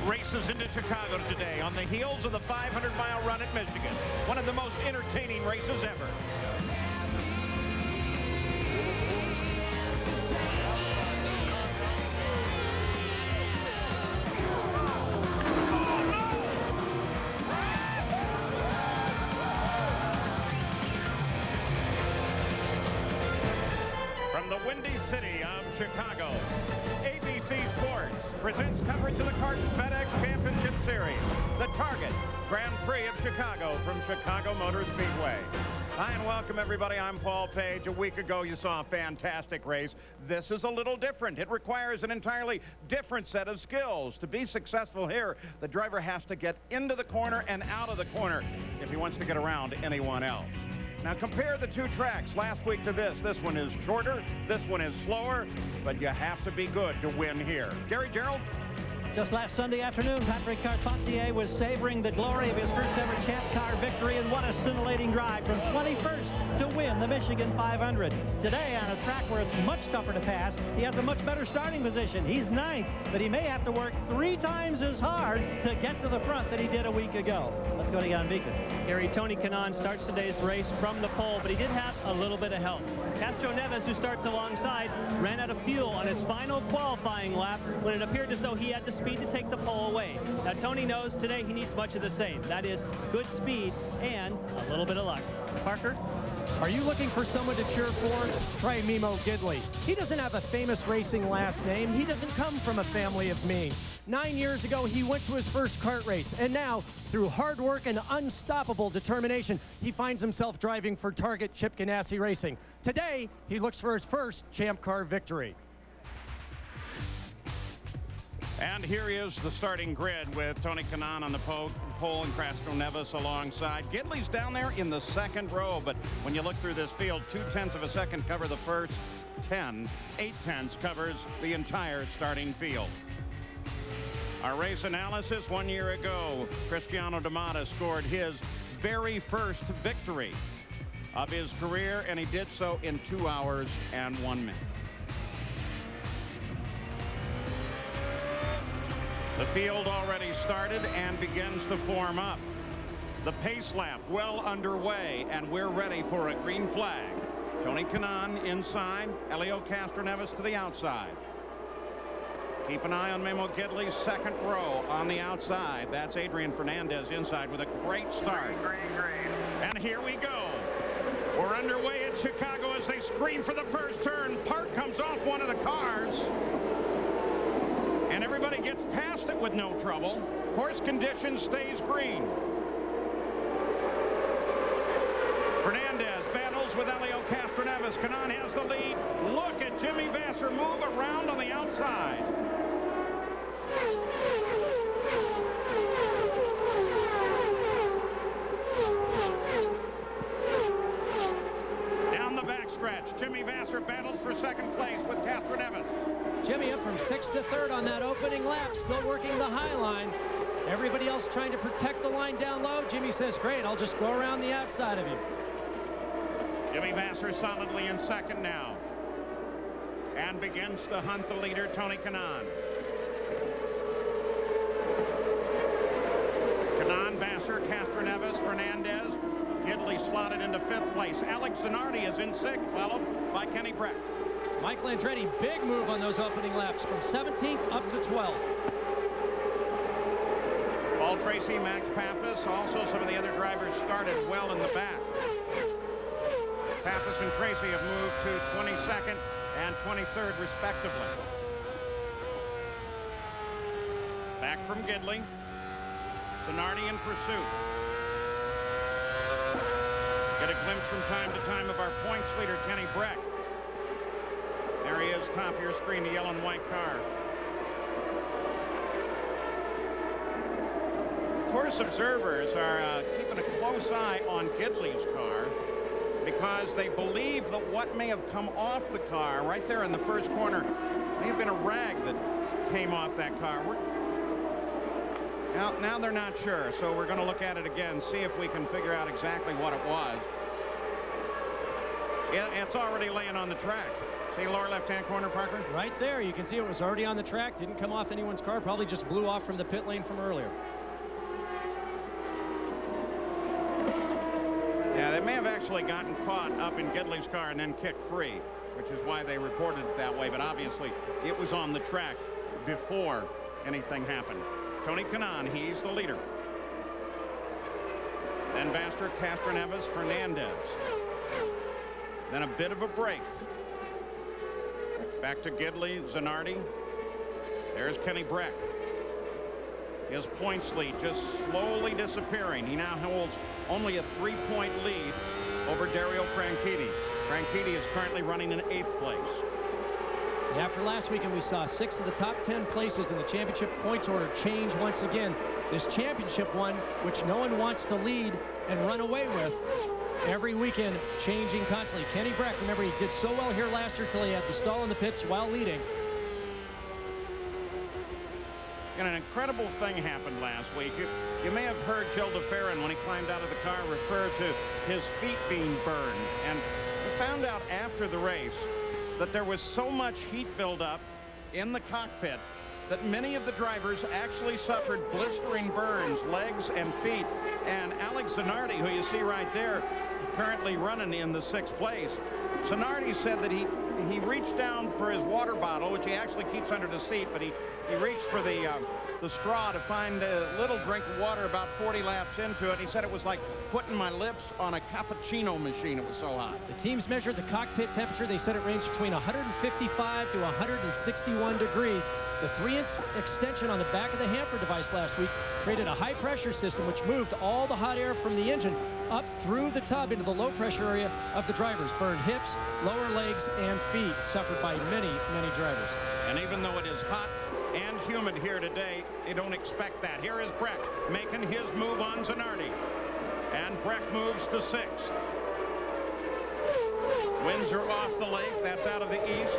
races into Chicago today on the heels of the 500-mile run at Michigan. One of the most entertaining races ever. From the Windy City of Chicago, ABC Sports presents coverage of the Carton FedEx Championship Series, the Target Grand Prix of Chicago from Chicago Motor Speedway. Hi and welcome everybody, I'm Paul Page. A week ago you saw a fantastic race. This is a little different. It requires an entirely different set of skills. To be successful here, the driver has to get into the corner and out of the corner if he wants to get around anyone else. Now compare the two tracks last week to this. This one is shorter, this one is slower, but you have to be good to win here. Gary Gerould? Just last Sunday afternoon, Patrick Carpentier was savoring the glory of his first ever Champ Car victory, and what a scintillating drive from 21st to win the Michigan 500. Today, on a track where it's much tougher to pass, he has a much better starting position. He's 9th, but he may have to work 3 times as hard to get to the front than he did a week ago. Let's go to Jan Vikas. Gary, Tony Kanaan starts today's race from the pole, but he did have a little bit of help. Castroneves, who starts alongside, ran out of fuel on his final qualifying lap when it appeared as though he had the speed to take the pole away. Now Tony knows today he needs much of the same. That is good speed and a little bit of luck. Parker? Are you looking for someone to cheer for? Try Mimo Gidley. He doesn't have a famous racing last name. He doesn't come from a family of means. 9 years ago, he went to his first kart race, and now, through hard work and unstoppable determination, he finds himself driving for Target Chip Ganassi Racing. Today, he looks for his first Champ Car victory. And here is the starting grid with Tony Kanaan on the pole and Castroneves alongside. Gidley's down there in the second row, but when you look through this field, 0.2 of a second cover the first 10. 0.8 covers the entire starting field. Our race analysis: 1 year ago, Cristiano D'Amata scored his very first victory of his career, and he did so in 2 hours and 1 minute. The field already started and begins to form up. The pace lap well underway, and we're ready for a green flag. Tony Kanaan inside, Helio Castroneves to the outside. Keep an eye on Mimo Gidley's second row on the outside. That's Adrian Fernandez inside with a great start. Green. And here we go. We're underway at Chicago as they scream for the first turn. Part comes off one of the cars, and everybody gets past it with no trouble. Course condition stays green. Fernandez battles with Helio Castroneves. Kanaan has the lead. Look at Jimmy Vasser move around on the outside. Down the backstretch, Jimmy Vasser battles for second place with Castroneves. Jimmy up from 6th to 3rd on that opening lap, still working the high line. Everybody else trying to protect the line down low. Jimmy says, great, I'll just go around the outside of you. Jimmy Vasser solidly in second now, and begins to hunt the leader, Tony Kanaan. Kanaan, Vasser, Castroneves, Fernandez. Gidley slotted into 5th place. Alex Zanardi is in 6th, followed by Kenny Brack. Michael Andretti, big move on those opening laps from 17th up to 12th. Paul Tracy, Max Pappas, also some of the other drivers started well in the back. Pappas and Tracy have moved to 22nd and 23rd respectively. Back from Gidley. Zanardi in pursuit. Get a glimpse from time to time of our points leader, Kenny Brack. There he is, top of your screen, the yellow and white car. Course observers are keeping a close eye on Gidley's car because they believe that what may have come off the car right there in the first corner may have been a rag that came off that car. Now they're not sure, so we're going to look at it again, see if we can figure out exactly what it was. It's already laying on the track. See lower left-hand corner, Parker? Right there. You can see it was already on the track. Didn't come off anyone's car. Probably just blew off from the pit lane from earlier. Yeah, they may have actually gotten caught up in Gidley's car and then kicked free, which is why they reported it that way. But obviously, it was on the track before anything happened. Tony Kanaan, he's the leader. Then Baster, Castroneves, Fernandez. Then a bit of a break. Back to Gidley, Zanardi. There's Kenny Breck. His points lead just slowly disappearing. He now holds only a 3-point lead over Dario Franchitti. Franchitti is currently running in 8th place. After last weekend, we saw 6 of the top 10 places in the championship points order change once again. This championship one, which no one wants to lead and run away with, every weekend changing constantly. Kenny Breck, remember, he did so well here last year till he had the stall in the pits while leading. And an incredible thing happened last week. You may have heard Joe DeFerrin, when he climbed out of the car, refer to his feet being burned. And we found out after the race that there was so much heat buildup in the cockpit that many of the drivers actually suffered blistering burns, legs and feet. And Alex Zanardi, who you see right there, currently running in the 6th place. Zanardi said that he reached down for his water bottle, which he actually keeps under the seat, but he reached for the straw to find a little drink of water about 40 laps into it. He said it was like putting my lips on a cappuccino machine. It was so hot. The teams measured the cockpit temperature. They said it ranged between 155 to 161 degrees. The 3-inch extension on the back of the Hanford device last week created a high-pressure system which moved all the hot air from the engine up through the tub into the low-pressure area of the drivers. Burned hips, lower legs, and feet, suffered by many, many drivers. And even though it is hot and humid here today, you don't expect that. Here is Breck making his move on Zanardi. And Breck moves to 6th. Winds are off the lake. That's out of the east,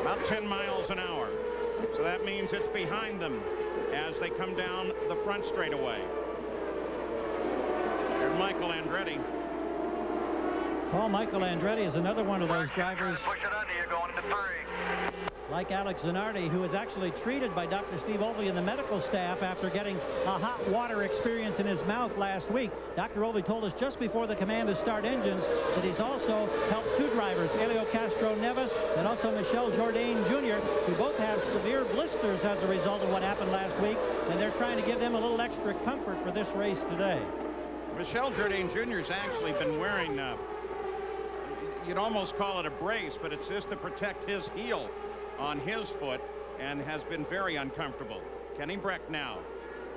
about 10 miles an hour. So that means it's behind them as they come down the front straightaway. There's Michael Andretti. Well, Michael Andretti is another one of those drivers, Push it under, you're going into 3. like Alex Zanardi, who was actually treated by Dr. Steve Olvey and the medical staff after getting a hot water experience in his mouth last week. Dr. Olvey told us just before the command to start engines that he's also helped 2 drivers, Helio Castroneves and also Michel Jourdain Jr., who both have severe blisters as a result of what happened last week, and they're trying to give them a little extra comfort for this race today. Michel Jourdain Jr. has actually been wearing, you'd almost call it a brace, but it's just to protect his heel on his foot, and has been very uncomfortable. Kenny Breck now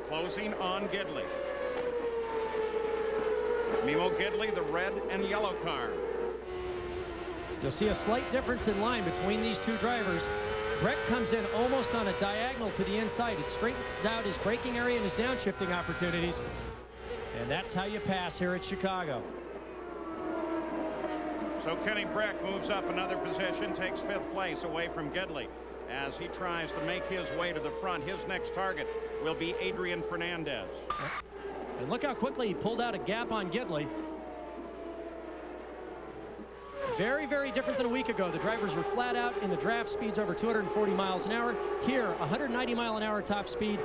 closing on Gidley. Mimo Gidley, the red and yellow car. You'll see a slight difference in line between these 2 drivers. Breck comes in almost on a diagonal to the inside. It straightens out his braking area and his downshifting opportunities. And that's how you pass here at Chicago. So Kenny Breck moves up another position, takes 5th place away from Gidley as he tries to make his way to the front. His next target will be Adrian Fernandez. And look how quickly he pulled out a gap on Gidley. Very, very different than a week ago. The drivers were flat out in the draft speeds over 240 miles an hour. Here, 190 mile an hour top speed.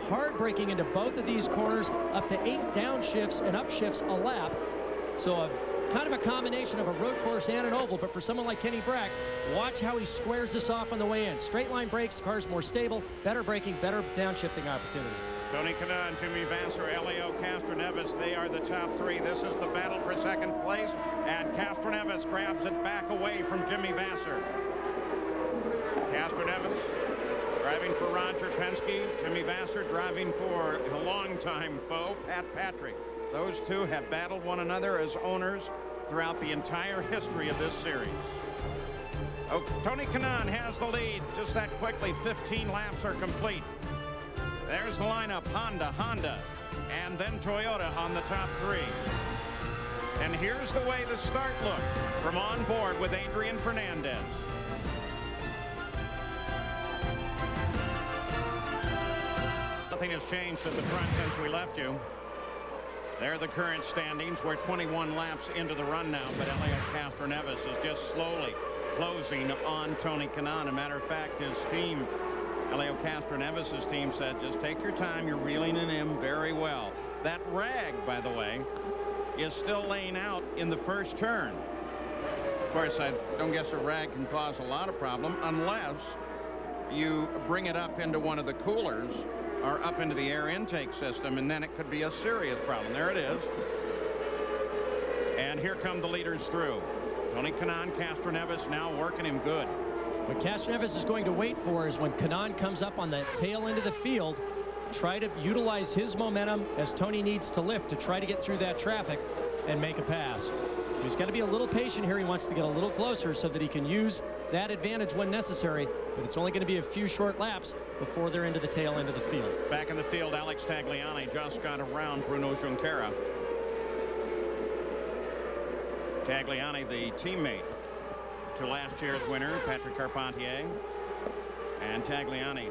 Hard braking into both of these corners, up to 8 downshifts and upshifts a lap. So kind of a combination of a road course and an oval, but for someone like Kenny Breck, watch how he squares this off on the way in. Straight line brakes, car's more stable, better braking, better downshifting opportunity. Tony Kanaan, Jimmy Vasser, Helio Castroneves, they are the top 3. This is the battle for 2nd place, and Castroneves grabs it back away from Jimmy Vasser. Castroneves driving for Roger Penske, Jimmy Vasser driving for a longtime foe, Pat Patrick. Those 2 have battled one another as owners throughout the entire history of this series. Oh, Tony Kanaan has the lead just that quickly. 15 laps are complete. There's the lineup: Honda, and then Toyota on the top 3. And here's the way the start looked from on board with Adrian Fernandez. Nothing has changed at the front since we left you. There are the current standings. We're 21 laps into the run now, but Helio Castroneves is just slowly closing on Tony Kanaan. As a matter of fact, his team, Helio Castroneves' team, said just take your time. You're reeling it in very well. That rag, by the way, is still laying out in the first turn. Of course, I don't guess a rag can cause a lot of problem unless you bring it up into one of the coolers or up into the air intake system, and then it could be a serious problem. There it is. And here come the leaders through. Tony Kanaan, Castroneves now working him good. What Castroneves is going to wait for is when Kanaan comes up on the tail end of the field, try to utilize his momentum as Tony needs to lift to try to get through that traffic and make a pass. So he's got to be a little patient here. He wants to get a little closer so that he can use that advantage when necessary, but it's only going to be a few short laps before they're into the tail end of the field. Back in the field, Alex Tagliani just got around Bruno Junqueira. Tagliani, the teammate to last year's winner, Patrick Carpentier. And Tagliani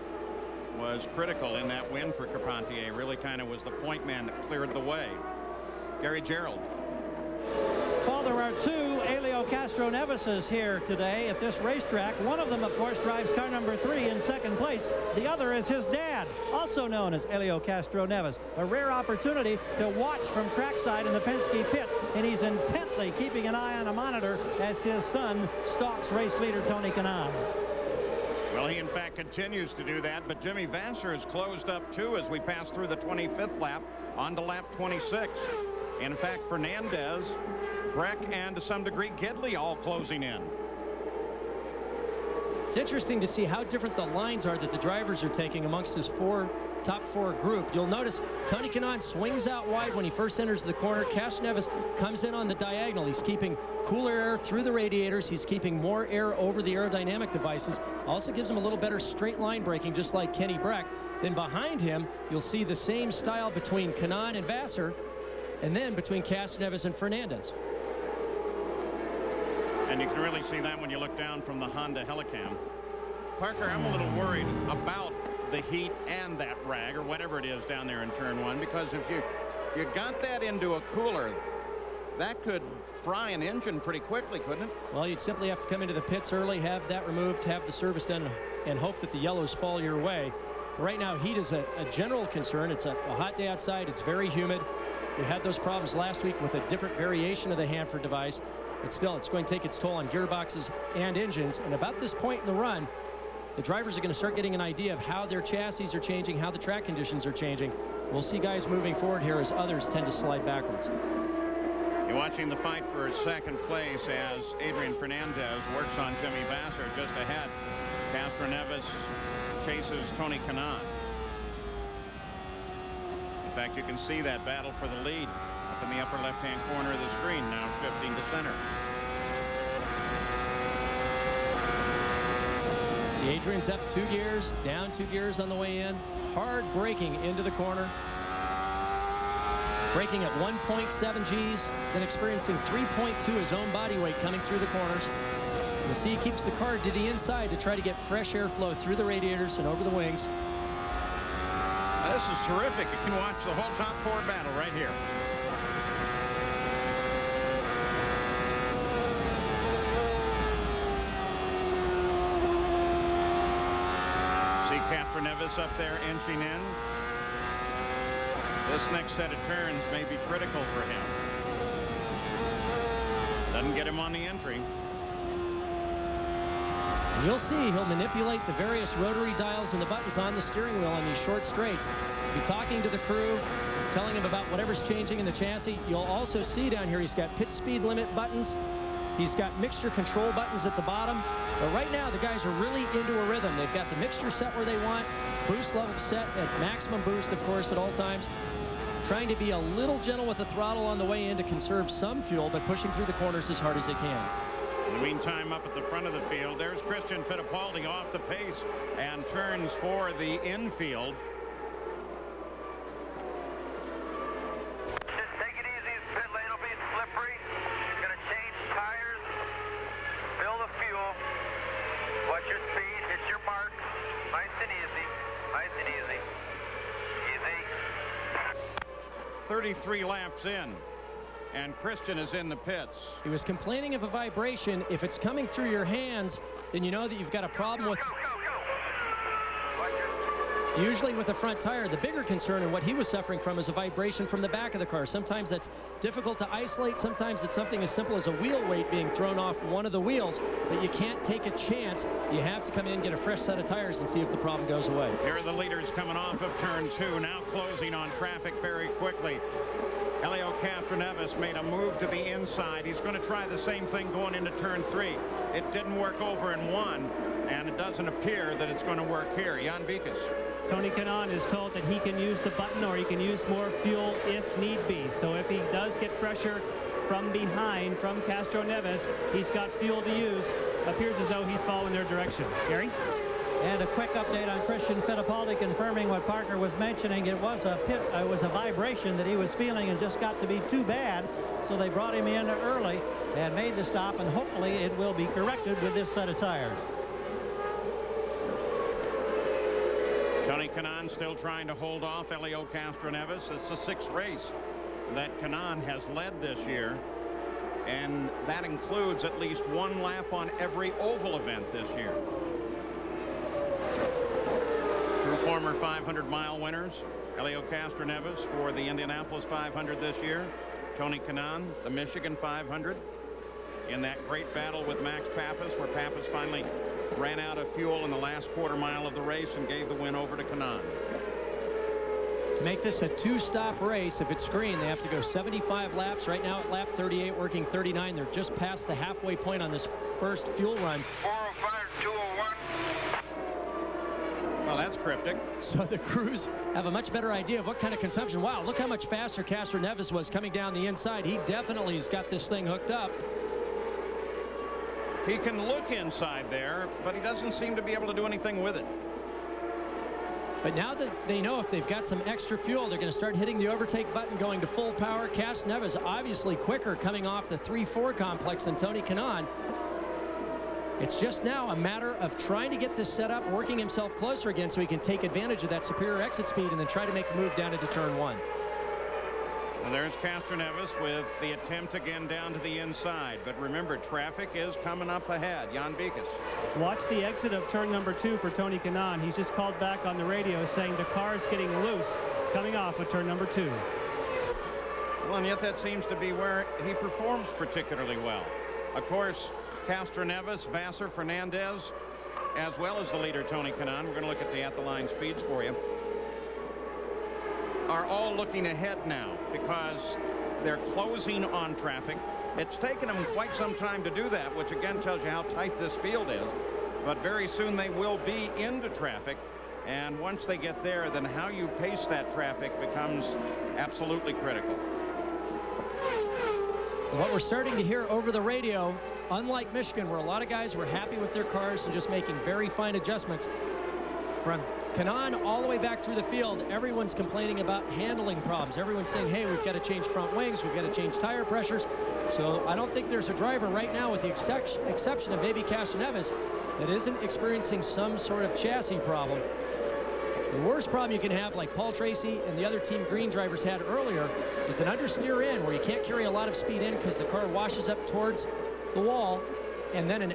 was critical in that win for Carpentier. Really kind of was the point man that cleared the way. Gary Gerould. Well, there are two Helio Castroneveses here today at this racetrack. One of them, of course, drives car number 3 in second place. The other is his dad, also known as Helio Castroneves. A rare opportunity to watch from trackside in the Penske pit, and he's intently keeping an eye on a monitor as his son stalks race leader Tony Kanaan. Well, he in fact continues to do that, but Jimmy Vasser is closed up too as we pass through the 25th lap on to lap 26. In fact, Fernandez, Breck, and to some degree Gidley all closing in. It's interesting to see how different the lines are that the drivers are taking amongst his top four group. You'll notice Tony Kanaan swings out wide when he first enters the corner. Castroneves comes in on the diagonal. He's keeping cooler air through the radiators. He's keeping more air over the aerodynamic devices. Also gives him a little better straight line braking, just like Kenny Breck. Then behind him, you'll see the same style between Kanaan and Vasser, and then between Castroneves and Fernandez. And you can really see that when you look down from the Honda Helicam. Parker, I'm a little worried about the heat and that rag or whatever it is down there in turn 1, because if you got that into a cooler, that could fry an engine pretty quickly, couldn't it? Well, you'd simply have to come into the pits early, have that removed, have the service done, and hope that the yellows fall your way. Right now, heat is a general concern. It's a hot day outside. It's very humid. We had those problems last week with a different variation of the Hanford device, but still, it's going to take its toll on gearboxes and engines. And about this point in the run, the drivers are going to start getting an idea of how their chassis are changing, how the track conditions are changing. We'll see guys moving forward here as others tend to slide backwards. You're watching the fight for second place as Adrian Fernandez works on Jimmy Vasser just ahead. Castroneves chases Tony Kanaan. In fact, you can see that battle for the lead up in the upper left-hand corner of the screen, now shifting to center. See, Adrian's up 2 gears, down 2 gears on the way in. Hard braking into the corner. Braking at 1.7 Gs, then experiencing 3.2 his own body weight coming through the corners. You'll see he keeps the car to the inside to try to get fresh airflow through the radiators and over the wings. This is terrific. You can watch the whole top 4 battle right here. See Castroneves up there inching in. This next set of turns may be critical for him. Doesn't get him on the entry. And you'll see he'll manipulate the various rotary dials and the buttons on the steering wheel on these short straights. Be talking to the crew, telling him about whatever's changing in the chassis. You'll also see down here he's got pit speed limit buttons. He's got mixture control buttons at the bottom. But right now the guys are really into a rhythm. They've got the mixture set where they want, boost level set at maximum boost, of course, at all times. Trying to be a little gentle with the throttle on the way in to conserve some fuel, but pushing through the corners as hard as they can. In the meantime, up at the front of the field, there's Christian Fittipaldi off the pace and turns for the infield. Just take it easy. Pit lane will be slippery. Going to change tires. Fill the fuel. Watch your speed. Hit your mark. Nice and easy. Nice and easy. Easy. 33 laps in. And Christian is in the pits. He was complaining of a vibration. If it's coming through your hands, then you know that you've got a problem with... Usually with the front tire. The bigger concern and what he was suffering from is a vibration from the back of the car. Sometimes that's difficult to isolate. Sometimes it's something as simple as a wheel weight being thrown off one of the wheels. But you can't take a chance. You have to come in, get a fresh set of tires, and see if the problem goes away. Here are the leaders coming off of turn 2, now closing on traffic very quickly. Helio Castroneves made a move to the inside. He's going to try the same thing going into turn 3. It didn't work over in 1, and it doesn't appear that it's going to work here. Jan Beekes. Tony Kanaan is told that he can use the button or he can use more fuel if need be. So if he does get pressure from behind from Castroneves, he's got fuel to use. Appears as though he's following their direction. Gary? And a quick update on Christian Fittipaldi, confirming what Parker was mentioning. It was a vibration that he was feeling and just got to be too bad. So they brought him in early and made the stop, and hopefully it will be corrected with this set of tires. Tony Kanaan still trying to hold off Helio Castroneves. It's the 6th race that Kanaan has led this year, and that includes at least 1 lap on every oval event this year. 2 former 500-mile winners, Helio Castroneves for the Indianapolis 500 this year, Tony Kanaan, the Michigan 500, in that great battle with Max Pappas, where Pappas finally ran out of fuel in the last quarter mile of the race and gave the win over to Kanaan. To make this a 2-stop race, if it's green, they have to go 75 laps. Right now at lap 38, working 39. They're just past the halfway point on this first fuel run. 405, 201. Well, that's cryptic. So the crews have a much better idea of what kind of consumption. Wow, look how much faster Castroneves was coming down the inside. He definitely has got this thing hooked up. He can look inside there, but he doesn't seem to be able to do anything with it. But now that they know if they've got some extra fuel, they're going to start hitting the overtake button, going to full power. Castroneves obviously quicker coming off the 3-4 complex than Tony Kanaan. It's just now a matter of trying to get this set up, working himself closer again so he can take advantage of that superior exit speed and then try to make the move down into turn 1. Well, there's Castroneves with the attempt again down to the inside. But remember, traffic is coming up ahead. Jan Beekes. Watch the exit of turn number 2 for Tony Kanaan. He's just called back on the radio saying the car is getting loose coming off of turn number 2. Well, and yet that seems to be where he performs particularly well. Of course, Castroneves, Vassar, Fernandez, as well as the leader Tony Kanaan. We're going to look at the line speeds for you. Are all looking ahead now because they're closing on traffic. It's taken them quite some time to do that, which again tells you how tight this field is. But very soon they will be into traffic. And once they get there, then how you pace that traffic becomes absolutely critical. What we're starting to hear over the radio, unlike Michigan, where a lot of guys were happy with their cars and just making very fine adjustments, from Kanaan all the way back through the field, everyone's complaining about handling problems. Everyone's saying, hey, we've got to change front wings, we've got to change tire pressures. So I don't think there's a driver right now, with the exception of maybe Castroneves, that isn't experiencing some sort of chassis problem. The worst problem you can have, like Paul Tracy and the other Team Green drivers had earlier, is an understeer in where you can't carry a lot of speed in because the car washes up towards the wall, and then an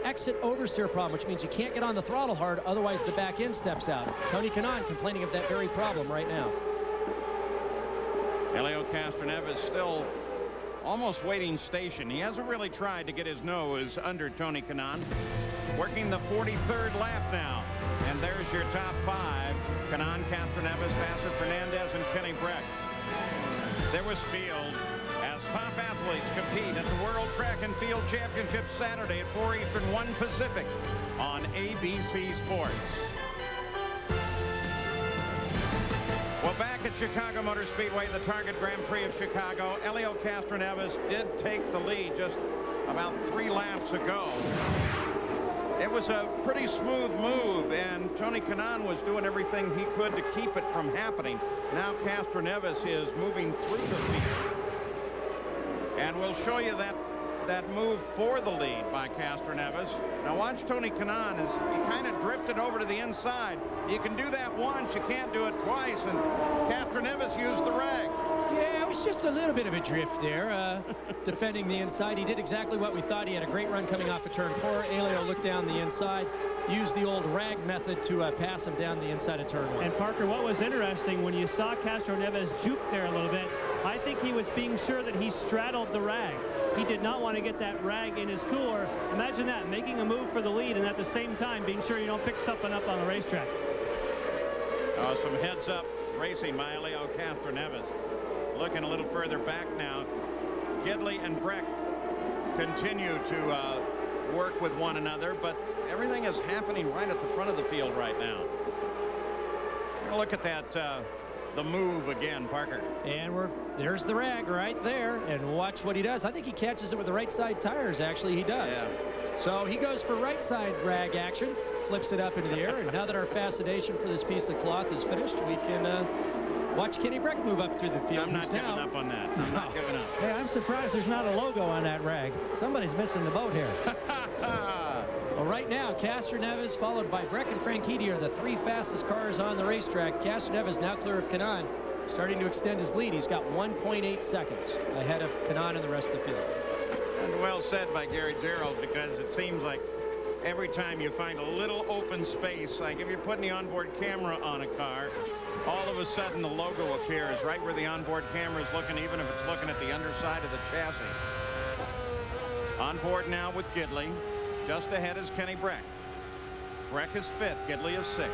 exit oversteer problem, which means you can't get on the throttle hard, otherwise the back end steps out. Tony Kanaan complaining of that very problem right now. Helio Castroneves still almost waiting station. He hasn't really tried to get his nose under Tony Kanaan. Working the 43rd lap now. And there's your top 5. Kanaan, Castroneves, Vassar, Fernandez, and Kenny Breck. There was field as top athletes compete at the World Track and Field Championship Saturday at 4 Eastern, 1 Pacific on ABC Sports. Well, back at Chicago Motor Speedway, the Target Grand Prix of Chicago, Helio Castroneves did take the lead just about 3 laps ago. It was a pretty smooth move, and Tony Kanaan was doing everything he could to keep it from happening. Now Castroneves is moving through the field. And we'll show you that that move for the lead by Castroneves. Now watch Tony Kanaan as he kind of drifted over to the inside. You can do that once, you can't do it twice, and Castroneves used the rag. Yeah, it was just a little bit of a drift there, defending the inside. He did exactly what we thought. He had a great run coming off of turn 4. Elio looked down the inside, used the old rag method to pass him down the inside of turn 1. And Parker, what was interesting when you saw Castroneves juke there a little bit, I think he was being sure that he straddled the rag. He did not want to get that rag in his cooler. Imagine that, making a move for the lead and at the same time being sure you don't pick something up on the racetrack. Some heads-up racing by Elio Castroneves. Looking a little further back now, Gidley and Breck continue to work with one another, but everything is happening right at the front of the field right now. Look at that, the move again, Parker. And there's the rag right there, and watch what he does. I think he catches it with the right side tires, actually. He does. Yeah. So he goes for right side rag action, flips it up into the air, and now that our fascination for this piece of cloth is finished, we can watch Kenny Breck move up through the field. I'm not giving up on that. I'm not giving up. Hey, I'm surprised there's not a logo on that rag. Somebody's missing the boat here. Well, right now, Castroneves followed by Breck and Franchitti are the 3 fastest cars on the racetrack. Castroneves now clear of Kanaan, starting to extend his lead. He's got 1.8 seconds ahead of Kanaan and the rest of the field. And well said by Gary Gerould, because it seems like every time you find a little open space, like if you're putting the onboard camera on a car, all of a sudden the logo appears right where the onboard camera is looking, even if it's looking at the underside of the chassis. On board now with Gidley. Just ahead is Kenny Breck. Breck is 5th, Gidley is 6th.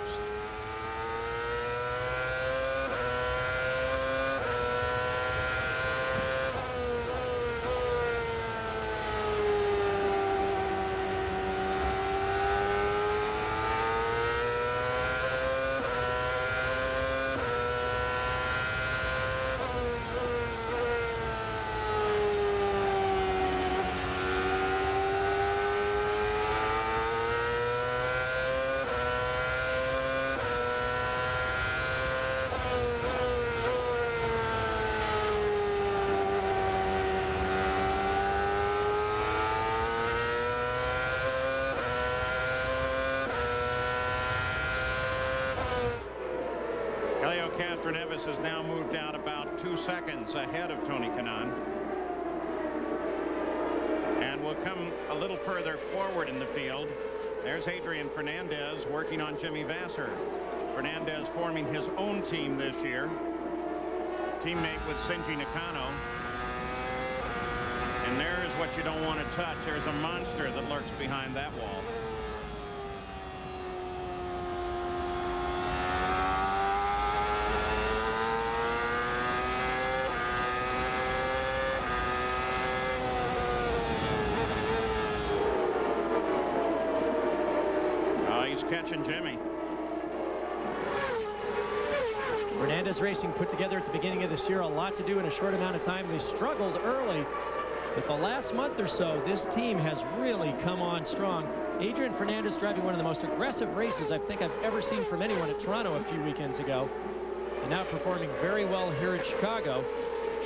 Castroneves has now moved out about 2 seconds ahead of Tony Kanaan. And will come a little further forward in the field. There's Adrian Fernandez working on Jimmy Vasser. Fernandez forming his own team this year. Teammate with Shinji Nakano. And there's what you don't want to touch. There's a monster that lurks behind that wall. Catching Jimmy. Fernandez Racing put together at the beginning of this year a lot to do in a short amount of time. They struggled early, but the last month or so, this team has really come on strong. Adrian Fernandez driving one of the most aggressive races I think I've ever seen from anyone at Toronto a few weekends ago, and now performing very well here at Chicago.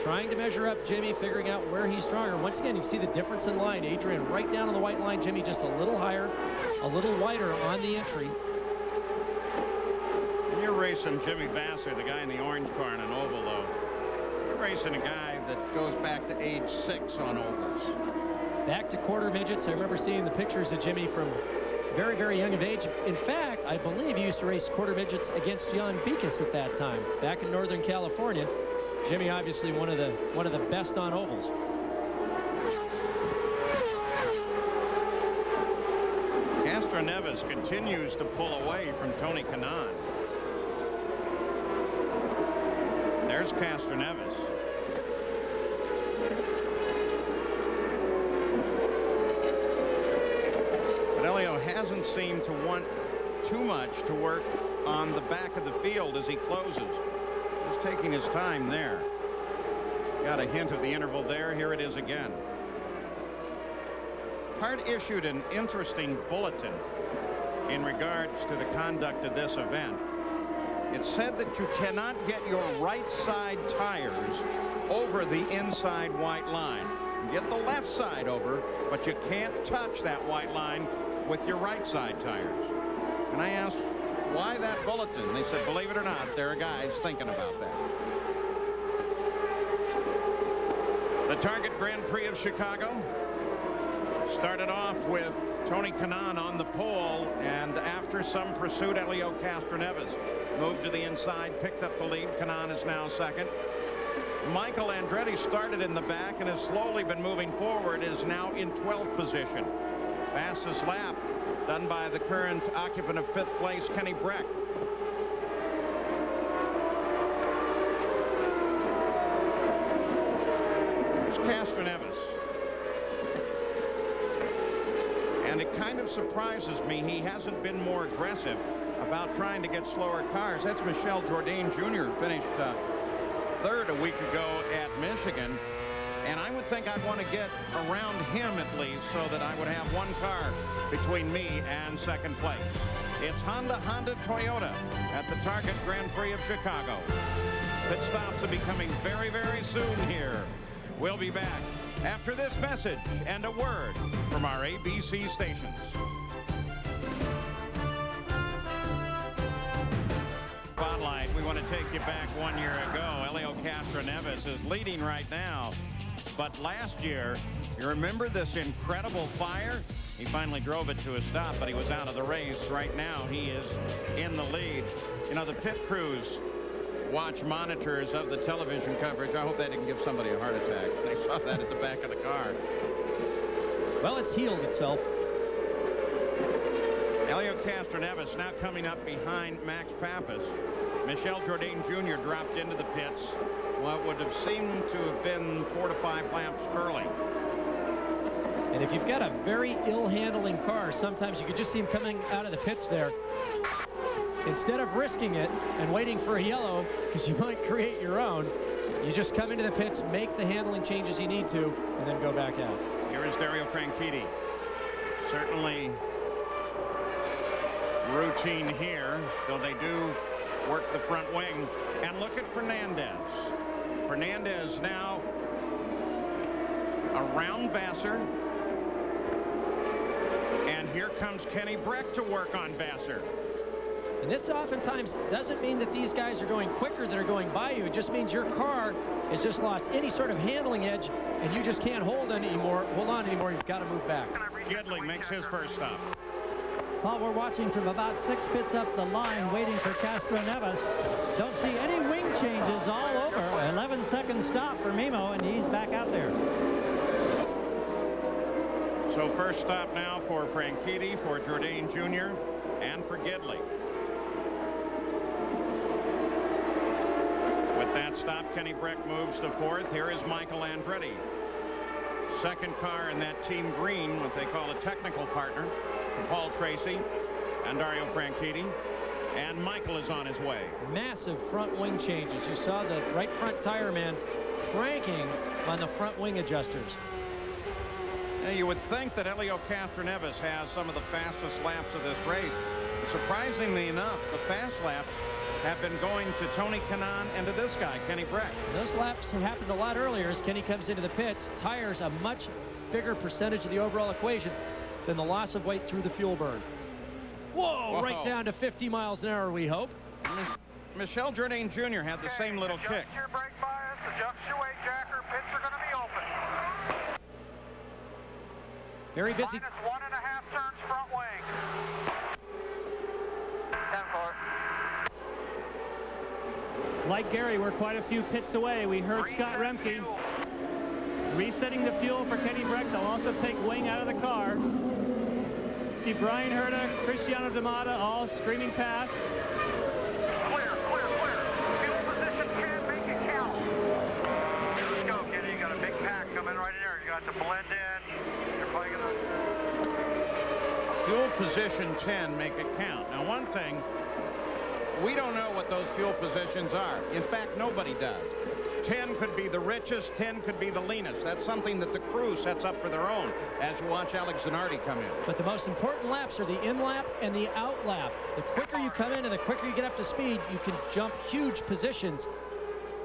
Trying to measure up Jimmy, figuring out where he's stronger. Once again, you see the difference in line. Adrian right down on the white line. Jimmy just a little higher, a little wider on the entry. When you're racing Jimmy Vasser, the guy in the orange car in an oval, though, you're racing a guy that goes back to age 6 on ovals. Back to quarter midgets. I remember seeing the pictures of Jimmy from very, very young of age. In fact, I believe he used to race quarter midgets against Jan Beekes at that time, back in Northern California. Jimmy obviously one of the best on ovals. Castroneves continues to pull away from Tony Kanaan. There's Castroneves. But Elio hasn't seemed to want too much to work on the back of the field as he closes. Taking his time there. Got a hint of the interval there. Here it is again. CART issued an interesting bulletin in regards to the conduct of this event. It said that you cannot get your right side tires over the inside white line. get the left side over, but you can't touch that white line with your right side tires. And I asked, why that bulletin? They said, believe it or not, there are guys thinking about that. The Target Grand Prix of Chicago started off with Tony Kanaan on the pole, and after some pursuit, Helio Castroneves moved to the inside, picked up the lead. Kanaan is now second. Michael Andretti started in the back and has slowly been moving forward, is now in 12th position. Fastest lap done by the current occupant of 5th place, Kenny Breck. It's Castroneves. And it kind of surprises me he hasn't been more aggressive about trying to get slower cars. That's Michel Jourdain Jr. finished third a week ago at Michigan. And I would think I'd want to get around him at least so that I would have one car between me and second place. It's Honda, Toyota at the Target Grand Prix of Chicago. Pit stops will be coming very, very soon here. We'll be back after this message and a word from our ABC stations. Spotlight, we want to take you back 1 year ago. Helio Castroneves is leading right now. But last year, you remember this incredible fire? He finally drove it to a stop, but he was out of the race. Right now, he is in the lead. You know, the pit crews watch monitors of the television coverage. I hope that didn't give somebody a heart attack. They saw that at the back of the car. Well, it's healed itself. Helio Castroneves now coming up behind Max Pappas. Michel Jourdain Jr. dropped into the pits what would have seemed to have been 4 to 5 laps early. And if you've got a very ill-handling car, sometimes you could just see him coming out of the pits there. Instead of risking it and waiting for a yellow, because you might create your own, you just come into the pits, make the handling changes you need to, and then go back out. Here is Dario Franchitti. Certainly routine here, though they do work the front wing. And look at Fernandez. Fernandez now around Vassar. And here comes Kenny Breck to work on Vassar. And this oftentimes doesn't mean that these guys are going quicker than are going by you. It just means your car has just lost any sort of handling edge, and you just can't hold on anymore. You've got to move back. Gidley makes his first stop. Well, we're watching from about 6 pits up the line, waiting for Castroneves. Don't see any wing changes all over. 11-second stop for Mimo, and he's back out there. So first stop now for Franchitti, for Jourdain Jr., and for Gidley. With that stop, Kenny Breck moves to 4th. Here is Michael Andretti. Second car in that team green, what they call a technical partner, Paul Tracy and Dario Franchitti. And Michael is on his way. Massive front wing changes. You saw the right front tire man cranking on the front wing adjusters. Now, you would think that Helio Castroneves has some of the fastest laps of this race. Surprisingly enough, the fast laps have been going to Tony Kanaan and to this guy, Kenny Breck. Those laps happened a lot earlier as Kenny comes into the pits. Tires a much bigger percentage of the overall equation than the loss of weight through the fuel burn. Whoa, right down to 50 miles an hour, we hope. Michel Jourdain Jr. had the same little kick. Adjust your brake bias, adjust your weight jacker, pits are going to be open. Very busy. -1.5 turns front wing. 10-4. Like Gary, we're quite a few pits away. We heard Scott Remke resetting the fuel for Kenny Breck. They'll also take wing out of the car. See Brian Herta, Cristiano D'Amata all screaming past. Clear. Fuel position 10, make it count. Let's go, Kenny. You got a big pack coming right in there. You got to blend in. You're probably gonna... Fuel position 10, make it count. Now, one thing, we don't know what those fuel positions are. In fact, nobody does. 10 could be the richest, 10 could be the leanest. That's something that the crew sets up for their own as you watch Alex Zanardi come in. But the most important laps are the in lap and the out lap. The quicker you come in and the quicker you get up to speed, you can jump huge positions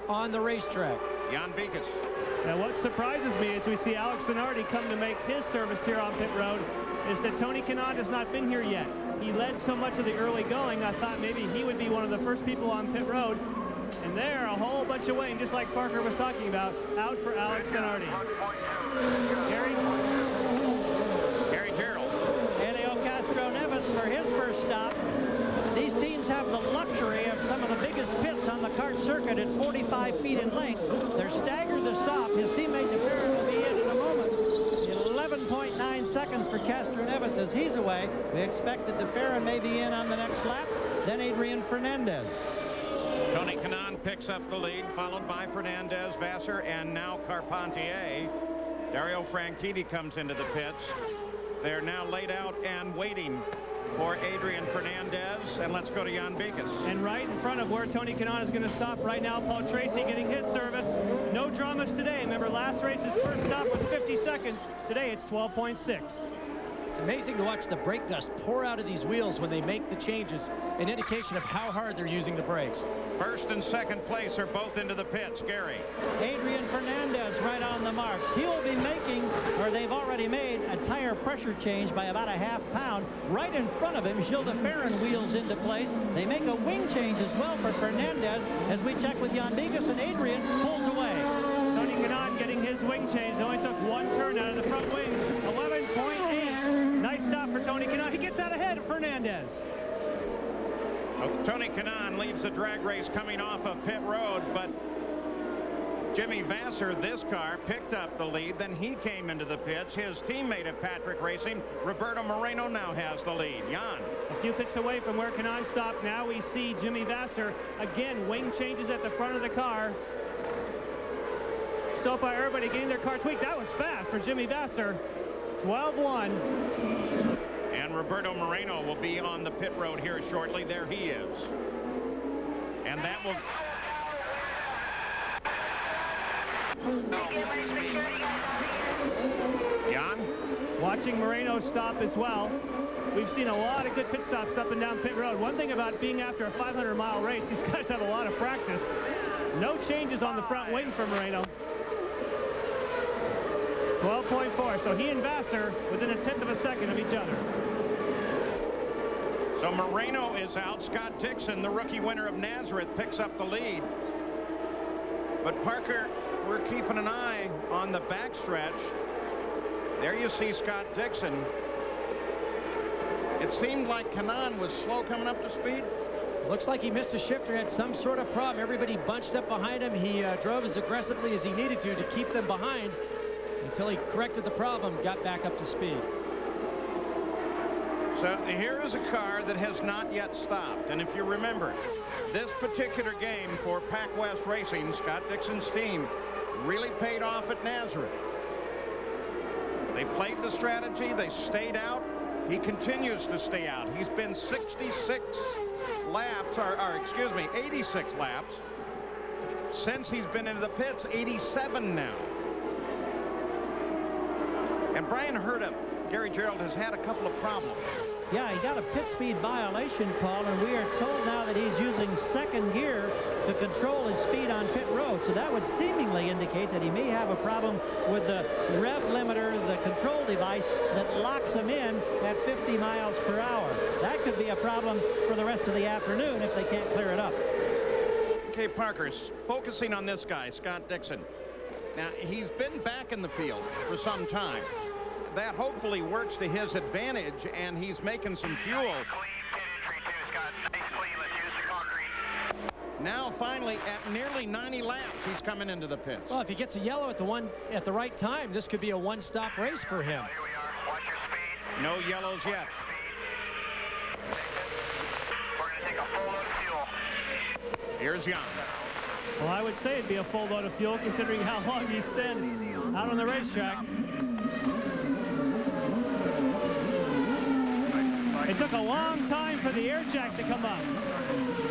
on the racetrack. Jan Beekes. Now what surprises me as we see Alex Zanardi come to make his service here on pit road is that Tony Kanaan has not been here yet. He led so much of the early going, I thought maybe he would be one of the first people on pit road. And there, a whole bunch of waiting, just like Parker was talking about, out for Alex Zanardi. Gary Gerould. Helio Castroneves for his first stop. These teams have the luxury of some of the biggest pits on the kart circuit at 45 feet in length. They're staggered to stop. His teammate DeFerrin will be in a moment. 11.9 seconds for Castroneves as he's away. We expect that DeFerrin may be in on the next lap. Then Adrian Fernandez. Tony Kanaan picks up the lead, followed by Fernandez, Vassar, and now Carpentier. Dario Franchitti comes into the pits. They're now laid out and waiting for Adrian Fernandez, and let's go to Jan Beekes. And right in front of where Tony Kanaan is going to stop right now, Paul Tracy getting his service. No dramas today. Remember, last race, his first stop was 50 seconds. Today, it's 12.6. It's amazing to watch the brake dust pour out of these wheels when they make the changes, an indication of how hard they're using the brakes. First and second place are both into the pits. Gary. Adrian Fernandez right on the marks. He'll be making, or they've already made, a tire pressure change by about a ½ pound. Right in front of him, Gilles DeFerrin wheels into place. They make a wing change as well for Fernandez. As we check with Jan Beekes, and Adrian pulls away. Tony Kanaan getting his wing change. It only took one turn out of the front wing. 11.8. Nice stop for Tony Kanaan. He gets out ahead of Fernandez. Tony Kanaan leads the drag race coming off of pit road, but Jimmy Vassar, this car, picked up the lead. Then he came into the pits. His teammate at Patrick Racing, Roberto Moreno, now has the lead. Jan. A few pits away from where Kanaan stopped. Now we see Jimmy Vassar. Again, wing changes at the front of the car. So far, everybody getting their car tweaked. That was fast for Jimmy Vassar. 12-1. And Roberto Moreno will be on the pit road here shortly. There he is. And that will... Jan? Watching Moreno stop as well. We've seen a lot of good pit stops up and down pit road. One thing about being after a 500-mile race, these guys have a lot of practice. No changes on the front wing for Moreno. 12.4, so he and Vassar within a 1/10 of a second of each other. So Moreno is out. Scott Dixon, the rookie winner of Nazareth, picks up the lead. But Parker, we're keeping an eye on the backstretch. There you see Scott Dixon. It seemed like Kanaan was slow coming up to speed. Looks like he missed a shifter, had some sort of problem. Everybody bunched up behind him. He drove as aggressively as he needed to keep them behind until he corrected the problem, got back up to speed. So here is a car that has not yet stopped. And if you remember, this particular game for Pac West Racing, Scott Dixon's team, really paid off at Nazareth. They played the strategy. They stayed out. He continues to stay out. He's been 66 laps, or excuse me, 86 laps since he's been into the pits. 87 now. And Brian Herta, Gary Gerould, has had a couple of problems. Yeah, he got a pit speed violation call, and we are told now that he's using second gear to control his speed on pit road. So that would seemingly indicate that he may have a problem with the rev limiter, the control device that locks him in at 50 miles per hour. That could be a problem for the rest of the afternoon if they can't clear it up. Okay, Parker's focusing on this guy, Scott Dixon. Now, he's been back in the field for some time. That hopefully works to his advantage, and he's making some fuel. Clean pit entry too, Scott. Nice clean. Let's use the concrete. Now, finally, at nearly 90 laps, he's coming into the pits. Well, if he gets a yellow at the right time, this could be a one-stop race for him. Here we are. Watch your speed. No yellows yet. We're going to take a full load of fuel. Here's Jan. Well, I would say it'd be a full load of fuel considering how long he's been out on the racetrack. It took a long time for the air jack to come up.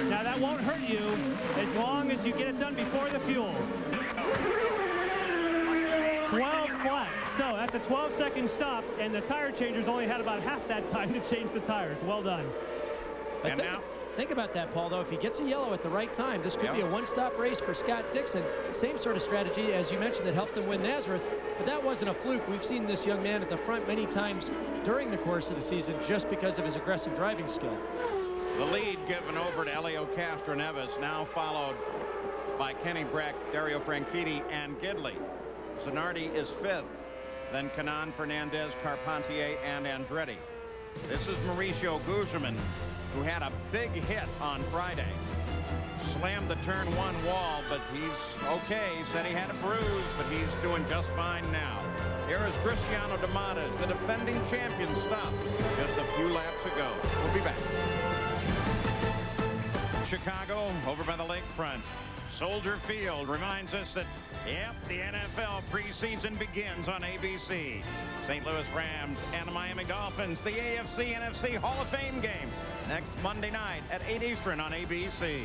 Now that won't hurt you as long as you get it done before the fuel. 12 flat. So that's a 12-second stop, and the tire changers only had about half that time to change the tires. Well done. And now Think about that, Paul, though. If he gets a yellow at the right time, this could be a one-stop race for Scott Dixon. Same sort of strategy, as you mentioned, that helped him win Nazareth. But that wasn't a fluke. We've seen this young man at the front many times during the course of the season just because of his aggressive driving skill. The lead given over to Helio Castroneves, now followed by Kenny Brack, Dario Franchitti, and Gidley. Zanardi is 5th, then Canaan, Fernandez, Carpentier, and Andretti. This is Mauricio Guzman, who had a big hit on Friday. Slammed the turn 1 wall, but he's okay. He said he had a bruise, but he's doing just fine now. Here is Cristiano Damadas, the defending champion, stopped just a few laps ago. We'll be back. Chicago, over by the lakefront. Soldier Field reminds us that, yep, the NFL preseason begins on ABC. St. Louis Rams and the Miami Dolphins, the AFC-NFC Hall of Fame game, next Monday night at 8 Eastern on ABC.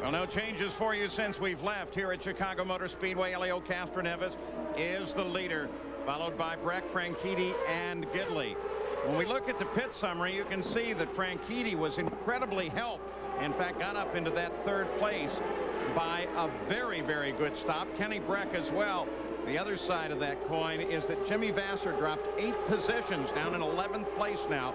Well, no changes for you since we've left here at Chicago Motor Speedway. Helio Castroneves is the leader, followed by Brack, Franchitti, and Gidley. When we look at the pit summary, you can see that Franchitti was incredibly helped. In fact, got up into that 3rd place by a very, very good stop. Kenny Brack as well. The other side of that coin is that Jimmy Vasser dropped 8 positions, down in 11th place now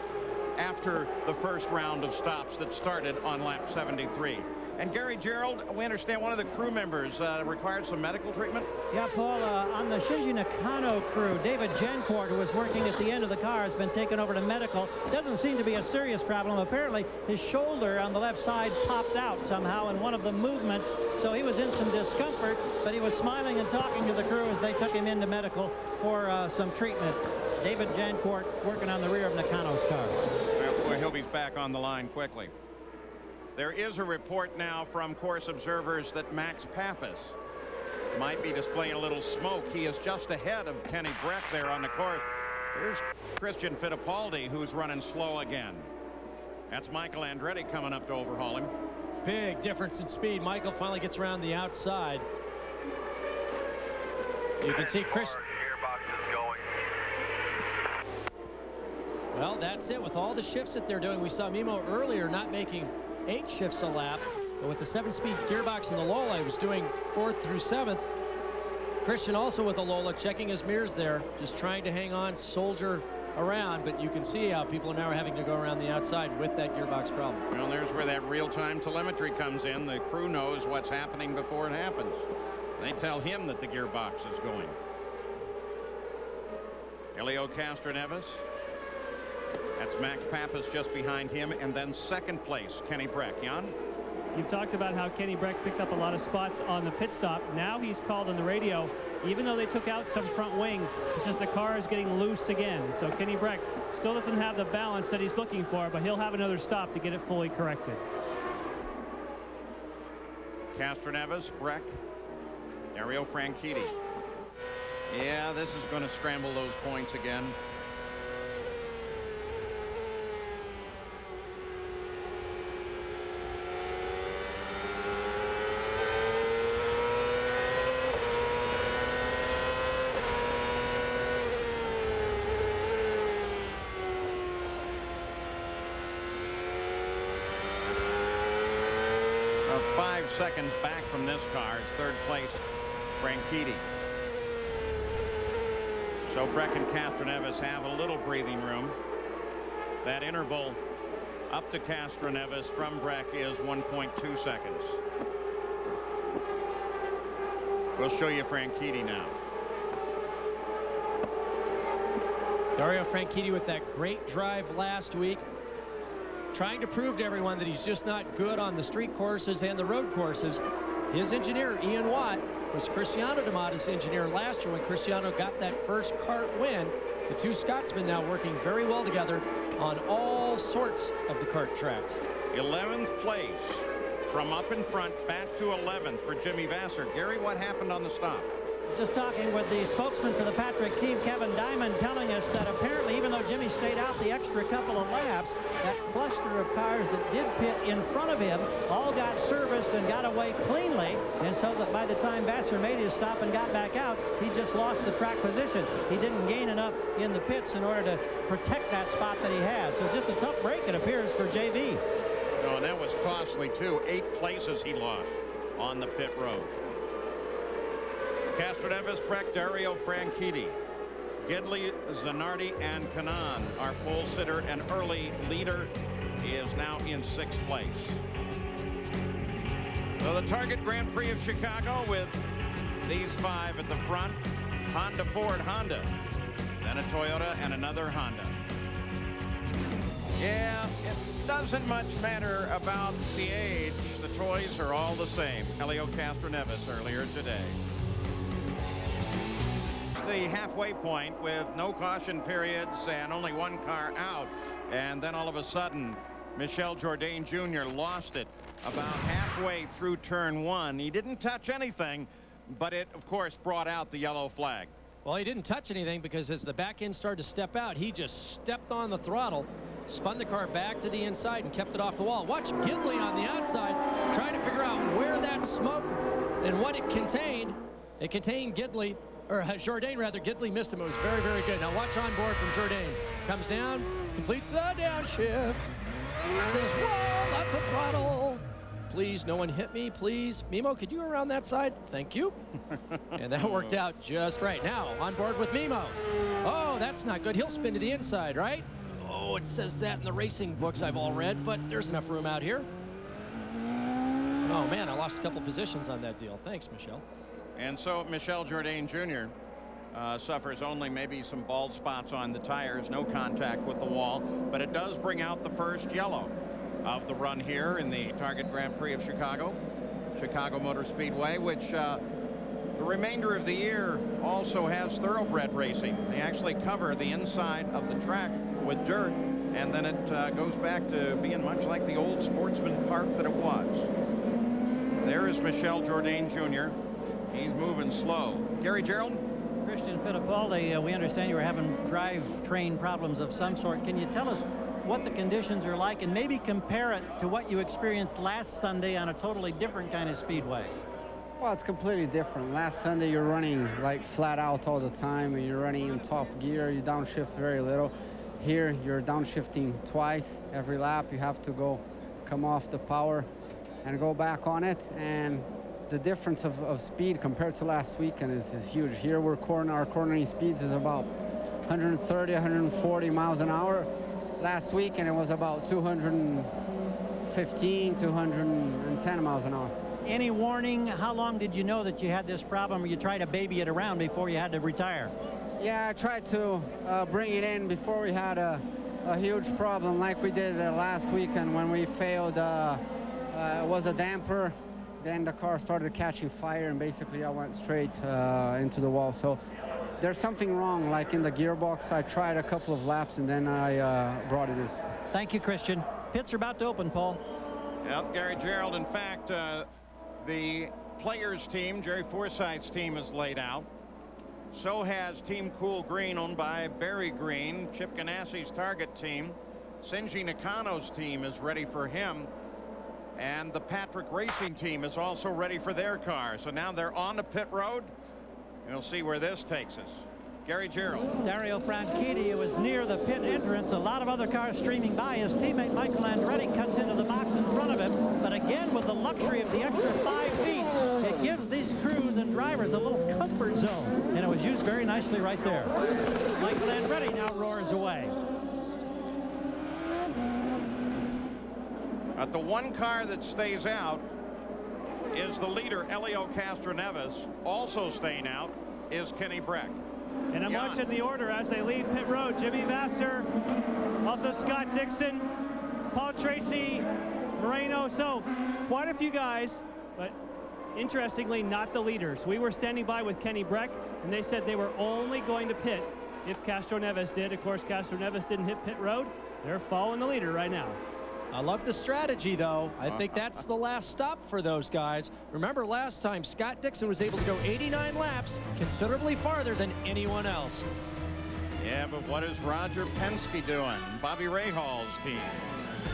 after the first round of stops that started on lap 73. And Gary Gerould, we understand one of the crew members required some medical treatment. Yeah, Paul, on the Shinji Nakano crew, David Jancourt, who was working at the end of the car, has been taken over to medical. Doesn't seem to be a serious problem. Apparently, his shoulder on the left side popped out somehow in one of the movements, so he was in some discomfort, but he was smiling and talking to the crew as they took him into medical for some treatment. David Jancourt working on the rear of Nakano's car. Well, he'll be back on the line quickly. There is a report now from course observers that Max Pappas might be displaying a little smoke. He is just ahead of Kenny Brack there on the course. Here's Christian Fittipaldi, who's running slow again. That's Michael Andretti coming up to overhaul him. Big difference in speed. Michael finally gets around the outside. You can see Chris. Gearbox is going. Well, that's it. With all the shifts that they're doing, we saw Mimo earlier not making 8 shifts a lap, but with the 7-speed gearbox in the Lola, he was doing 4th through 7th. Christian also with the Lola, checking his mirrors there, just trying to hang on, soldier around, but you can see how people are now having to go around the outside with that gearbox problem. Well, there's where that real-time telemetry comes in. The crew knows what's happening before it happens. They tell him that the gearbox is going. Helio Castroneves. That's Max Pappas just behind him, and then 2nd place, Kenny Brack. Jan? You've talked about how Kenny Brack picked up a lot of spots on the pit stop. Now he's called on the radio. Even though they took out some front wing, it's just the car is getting loose again. So Kenny Brack still doesn't have the balance that he's looking for, but he'll have another stop to get it fully corrected. Castroneves, Brack, Dario Franchitti. Yeah, this is going to scramble those points again. About 5 seconds back from this car is 3rd place, Franchitti. So Brack and Castroneves have a little breathing room. That interval up to Castroneves from Brack is 1.2 seconds. We'll show you Franchitti now. Dario Franchitti with that great drive last week, trying to prove to everyone that he's just not good on the street courses and the road courses. His engineer, Ian Watt, was Cristiano Damadas' engineer last year when Cristiano got that first kart win. The 2 Scotsmen now working very well together on all sorts of the kart tracks. 11th place from up in front back to 11th for Jimmy Vasser. Gary, what happened on the stop? Just talking with the spokesman for the Patrick team, Kevin Diamond, telling us that apparently, even though Jimmy stayed out the extra couple of laps, that cluster of cars that did pit in front of him all got serviced and got away cleanly, and so that by the time Vassar made his stop and got back out, he just lost the track position. He didn't gain enough in the pits in order to protect that spot that he had. So just a tough break, it appears, for JV. Oh, and that was costly, too. 8 places he lost on the pit road. Castroneves, Breck, Dario Franchitti, Gidley, Zanardi, and Kanaan. Our pole sitter and early leader is now in 6th place. So the Target Grand Prix of Chicago with these 5 at the front. Honda, Ford, Honda. Then a Toyota and another Honda. Yeah, it doesn't much matter about the age. The toys are all the same. Helio Castroneves earlier today. The halfway point with no caution periods and only 1 car out, and then all of a sudden Michel Jourdain Jr. lost it about halfway through turn 1. He didn't touch anything, but it of course brought out the yellow flag. Well, he didn't touch anything because as the back end started to step out, he just stepped on the throttle, spun the car back to the inside and kept it off the wall. Watch Gidley on the outside trying to figure out where that smoke and what it contained. It contained Gidley, or Jourdain rather. Gidley missed him. It was very, very good. Now watch on board from Jourdain. Comes down, completes the downshift. Says, whoa, lots of throttle. Please, no one hit me, please. Mimo, could you around that side? Thank you. And that worked out just right. Now, on board with Mimo. Oh, that's not good. He'll spin to the inside, right? Oh, it says that in the racing books I've all read, but there's enough room out here. Oh, man, I lost a couple positions on that deal. Thanks, Michel. And so Michel Jourdain Jr. Suffers only maybe some bald spots on the tires, no contact with the wall, but it does bring out the first yellow of the run here in the Target Grand Prix of Chicago Motor Speedway, which the remainder of the year also has thoroughbred racing. They actually cover the inside of the track with dirt, and then it goes back to being much like the old Sportsman Park that it was. There is Michel Jourdain Jr. He's moving slow. Gary Gerould? Christian Fittipaldi, we understand you were having drivetrain problems of some sort. Can you tell us what the conditions are like and maybe compare it to what you experienced last Sunday on a totally different kind of speedway? Well, it's completely different. Last Sunday you're running like flat out all the time, and you're running in top gear. You downshift very little. Here you're downshifting twice every lap. You have to come off the power and go back on it, and the difference of speed compared to last weekend is huge. Here our cornering speeds is about 130, 140 miles an hour. Last weekend it was about 215, 210 miles an hour. Any warning? How long did you know that you had this problem, or you tried to baby it around before you had to retire? Yeah, I tried to bring it in before we had a huge problem like we did last weekend when we failed. It was a damper. Then the car started catching fire, and basically I went straight into the wall. So there's something wrong, like in the gearbox. I tried a couple of laps, and then I brought it in. Thank you, Christian. Pits are about to open, Paul. Yep, Gary Gerould. In fact, the Players team, Jerry Forsyth's team, is laid out. So has Team Cool Green, owned by Barry Green. Chip Ganassi's Target team. Shinji Nakano's team is ready for him. And the Patrick Racing team is also ready for their car. So now they're on the pit road. And we'll see where this takes us. Gary Gerould. Dario Franchitti was near the pit entrance. A lot of other cars streaming by. His teammate Michael Andretti cuts into the box in front of him. But again, with the luxury of the extra 5 feet, it gives these crews and drivers a little comfort zone. And it was used very nicely right there. Michael Andretti now roars away. But the one car that stays out is the leader, Helio Castroneves. Also staying out is Kenny Breck. And I'm watching the order as they leave pit road. Jimmy Vassar, also Scott Dixon, Paul Tracy, Moreno. So quite a few guys, but interestingly not the leaders. We were standing by with Kenny Breck, and they said they were only going to pit if Castroneves did. Of course, Castroneves didn't hit pit road. They're following the leader right now. I love the strategy, though. I think that's the last stop for those guys. Remember, last time, Scott Dixon was able to go 89 laps, considerably farther than anyone else. Yeah, but what is Roger Penske doing? Bobby Rahal's team.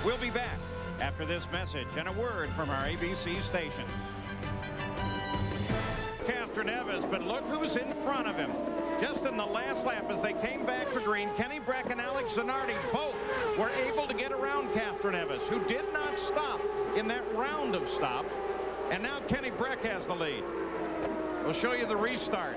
We'll be back after this message and a word from our ABC station. Castroneves, but look who's in front of him. Just in the last lap as they came back for green, Kenny Brack and Alex Zanardi both were able to get around Castroneves, who did not stop in that round of stops. And now Kenny Brack has the lead. We'll show you the restart.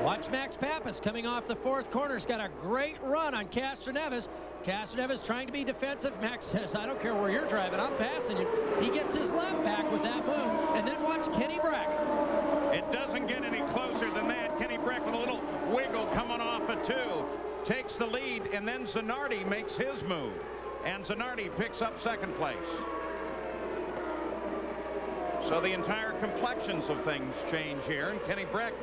Watch Max Pappas coming off the fourth corner. He's got a great run on Castroneves. Castroneves trying to be defensive. Max says, I don't care where you're driving, I'm passing you. He gets his lap back with that move. And then watch Kenny Brack. It doesn't get any closer than that. Kenny Brack with a little wiggle coming off a 2. Takes the lead, and then Zanardi makes his move. And Zanardi picks up second place. So the entire complexions of things change here, and Kenny Brack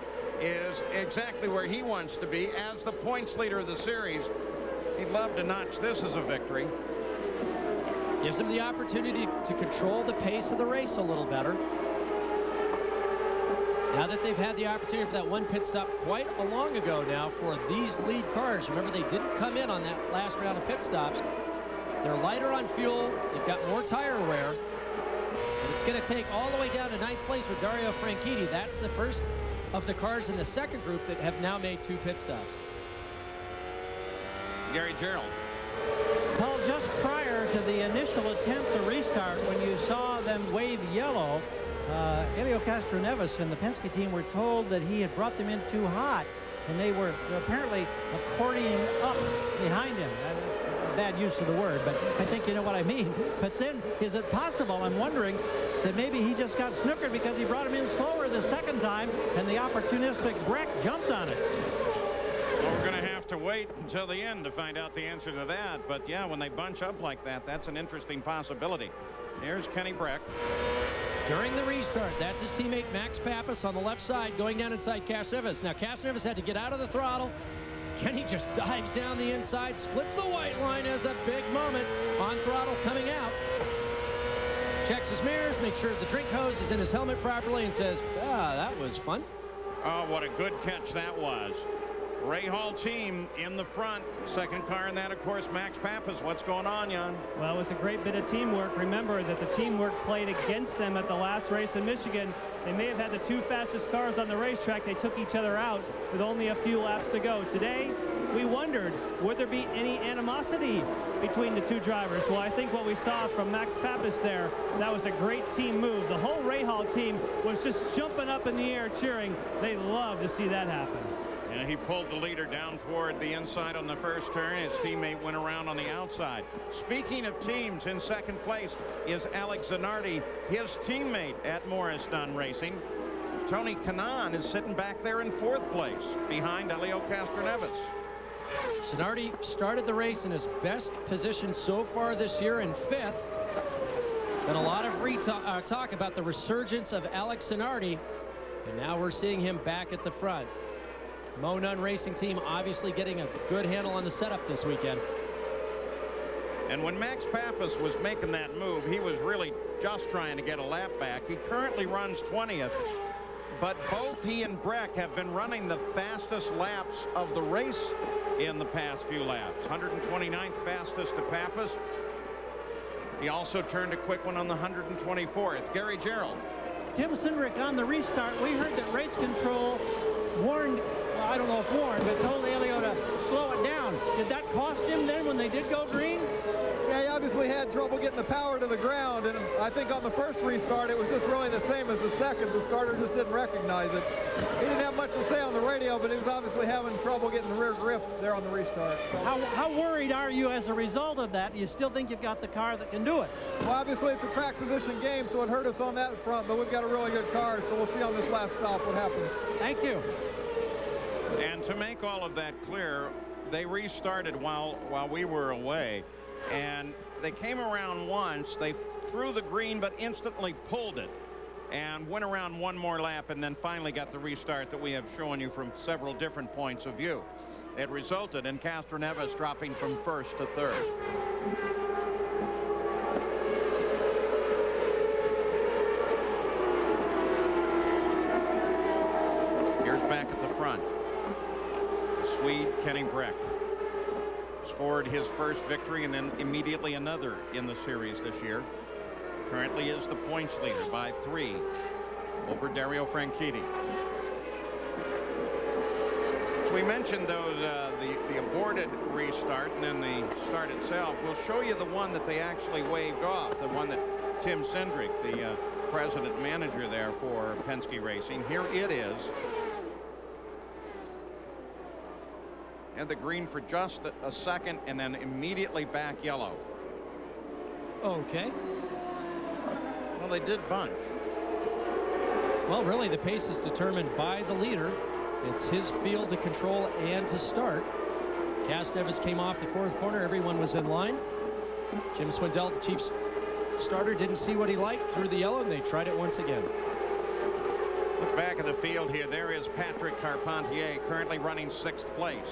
is exactly where he wants to be as the points leader of the series. He'd love to notch this as a victory. Gives him the opportunity to control the pace of the race a little better. Now that they've had the opportunity for that one pit stop quite a long ago now for these lead cars. Remember, they didn't come in on that last round of pit stops. They're lighter on fuel. They've got more tire wear. And it's going to take all the way down to 9th place with Dario Franchitti. That's the first of the cars in the second group that have now made 2 pit stops. Gary Gerould. Paul, just prior to the initial attempt to restart, when you saw them wave yellow, Helio Castroneves and the Penske team were told that he had brought them in too hot, and they were apparently accordioning up behind him. That's a bad use of the word, but I think you know what I mean. But then, is it possible, I'm wondering, that maybe he just got snookered because he brought him in slower the second time, and the opportunistic Brack jumped on it? Well, we're going to have to wait until the end to find out the answer to that. But yeah, when they bunch up like that, that's an interesting possibility. Here's Kenny Brack. During the restart, that's his teammate Max Pappas on the left side going down inside Castroneves. Now Castroneves had to get out of the throttle. Kenny just dives down the inside, splits the white line as a big moment on throttle coming out. Checks his mirrors, makes sure the drink hose is in his helmet properly, and says, ah, that was fun. Oh, what a good catch that was. Rahal team in the front. Second car in that, of course, Max Pappas. What's going on, Jan? Well, it was a great bit of teamwork. Remember that the teamwork played against them at the last race in Michigan. They may have had the 2 fastest cars on the racetrack. They took each other out with only a few laps to go. Today, we wondered, would there be any animosity between the 2 drivers? Well, I think what we saw from Max Pappas there, that was a great team move. The whole Rahal team was just jumping up in the air cheering. They love to see that happen. Yeah, he pulled the leader down toward the inside on the first turn. His teammate went around on the outside. Speaking of teams, in second place is Alex Zanardi, his teammate at Morris Dunn Racing. Tony Kanaan is sitting back there in 4th place behind Helio Castroneves. Zanardi started the race in his best position so far this year in 5th. Been a lot of talk about the resurgence of Alex Zanardi, and now we're seeing him back at the front. Mo Nunn Racing Team obviously getting a good handle on the setup this weekend. And when Max Pappas was making that move, he was really just trying to get a lap back. He currently runs 20th, but both he and Brack have been running the fastest laps of the race in the past few laps. 129th fastest to Pappas. He also turned a quick one on the 124th. Gary Gerould. Tim Cindric on the restart. We heard that race control warned, well, I don't know if warned, but told Helio to slow it down. Did that cost him then when they did go green? Yeah, he obviously had trouble getting the power to the ground, and I think on the first restart it was just really the same as the second. The starter just didn't recognize it. He didn't have much to say on the radio, but he was obviously having trouble getting the rear grip there on the restart. So. How worried are you as a result of that? You still think you've got the car that can do it? Well, obviously it's a track position game, so it hurt us on that front, but we've got a really good car, so we'll see on this last stop what happens. Thank you. And to make all of that clear, they restarted while we were away, and they came around once. They threw the green but instantly pulled it and went around one more lap, and then finally got the restart that we have shown you from several different points of view. It resulted in Castroneves dropping from 1st to 3rd. Kenny Breck. Scored his first victory and then immediately another in the series this year. Currently is the points leader by 3 over Dario Franchitti. So we mentioned those the aborted restart and then the start itself. We'll show you the one that they actually waved off, the one that Tim Cindric, the president manager there for Penske Racing. Here it is. And the green for just a second and then immediately back yellow. Okay. Well, they did bunch. Well, really, the pace is determined by the leader. It's his field to control and to start. Castroneves came off the 4th corner. Everyone was in line. Jim Swindell, the chief starter, didn't see what he liked, threw the yellow, and they tried it once again. Look back at the field here. There is Patrick Carpentier, currently running 6th place.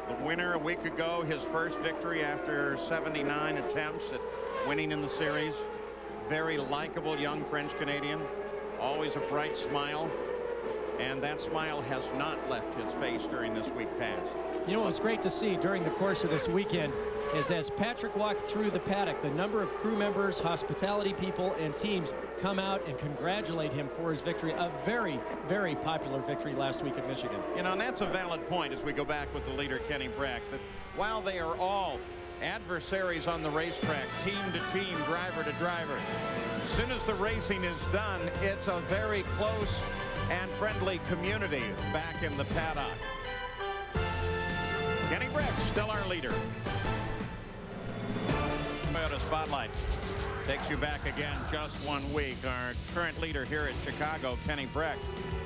The winner a week ago, his first victory after 79 attempts at winning in the series. Very likable young French Canadian. Always a bright smile. And that smile has not left his face during this week past. You know what was great to see during the course of this weekend is as Patrick walked through the paddock, the number of crew members, hospitality people, and teams come out and congratulate him for his victory. A very, very popular victory last week at Michigan. You know, and that's a valid point as we go back with the leader, Kenny Breck, that while they are all adversaries on the racetrack, team to team, driver to driver, as soon as the racing is done, it's a very close and friendly community back in the paddock. Kenny Breck, still our leader. Toyota Spotlight takes you back again just 1 week. Our current leader here at Chicago, Kenny Breck,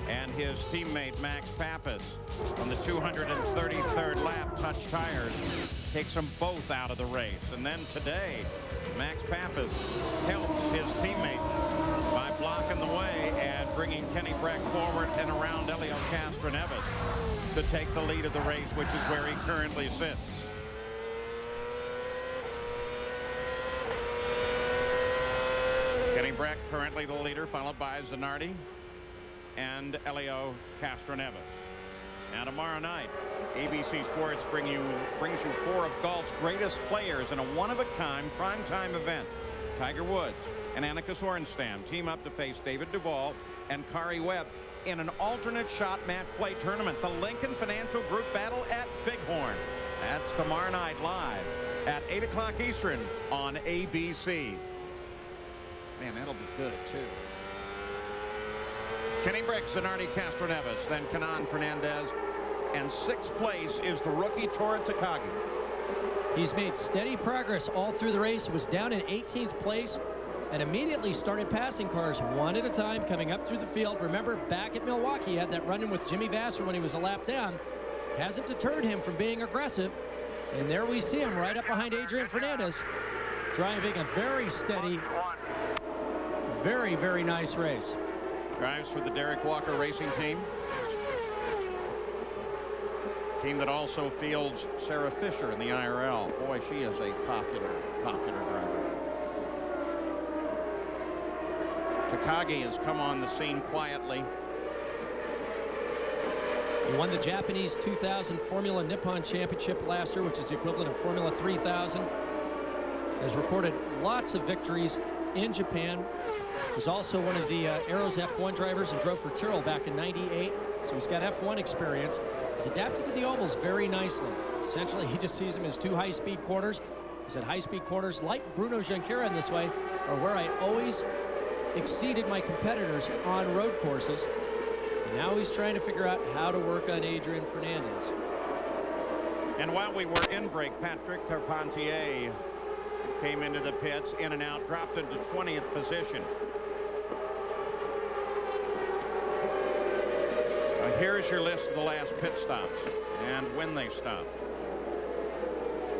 and his teammate Max Papis on the 233rd lap, touch tires, takes them both out of the race. And then today, Max Papis helps his teammate by blocking the way and bringing Kenny Breck forward and around Helio Castroneves to take the lead of the race, which is where he currently sits. Kenny Breck currently the leader, followed by Zanardi and Helio Castroneves. Now tomorrow night, ABC Sports brings you 4 of golf's greatest players in a one-of-a-kind primetime event. Tiger Woods and Annika Sorenstam team up to face David Duval and Kari Webb in an alternate shot match play tournament. The Lincoln Financial Group battle at Bighorn. That's tomorrow night live at 8 o'clock Eastern on ABC. Man, that'll be good, too. Kenny Breck, Zanardi, Castroneves, then Kenan Fernandez, and 6th place is the rookie Tora Takagi. He's made steady progress all through the race, was down in 18th place, and immediately started passing cars one at a time coming up through the field. Remember, back at Milwaukee, he had that run-in with Jimmy Vasser when he was a lap down. Hasn't deterred him from being aggressive. And there we see him right up behind Adrian Fernandez, driving a very steady, very, very nice race. Drives for the Derek Walker Racing Team. Team that also fields Sarah Fisher in the IRL. Boy, she is a popular driver. Takagi has come on the scene quietly. He won the Japanese 2000 Formula Nippon Championship last year, which is the equivalent of Formula 3000. Has recorded lots of victories in Japan. Was also one of the Arrows F1 drivers and drove for Tyrrell back in '98. So he's got F1 experience. He's adapted to the ovals very nicely. Essentially, he just sees them as 2 high-speed corners. He said high-speed corners, like Bruno Junqueira in this way, are where I always exceeded my competitors on road courses. And now he's trying to figure out how to work on Adrian Fernandez. And while we were in break, Patrick Carpentier came into the pits, in and out, dropped into 20th position. Here's your list of the last pit stops and when they stopped.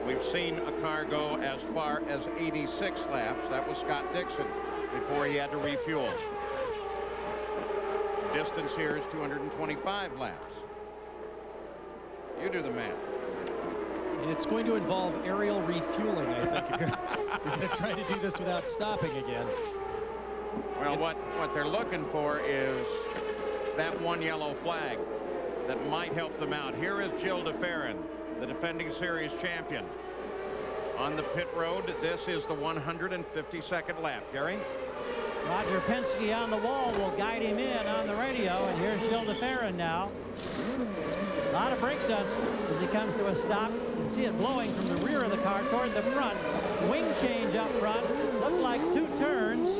We've seen a car go as far as 86 laps. That was Scott Dixon before he had to refuel. Distance here is 225 laps. You do the math. And it's going to involve aerial refueling, I think, if you're going to try to do this without stopping again. Well, what they're looking for is that one yellow flag that might help them out. Here is Gil de Ferran, the defending series champion. On the pit road, this is the 152nd lap. Gary? Roger Penske on the wall will guide him in on the radio, and here's Gil de Ferran now. A lot of brake dust as he comes to a stop. You can see it blowing from the rear of the car toward the front. Wing change up front. Looked like 2 turns.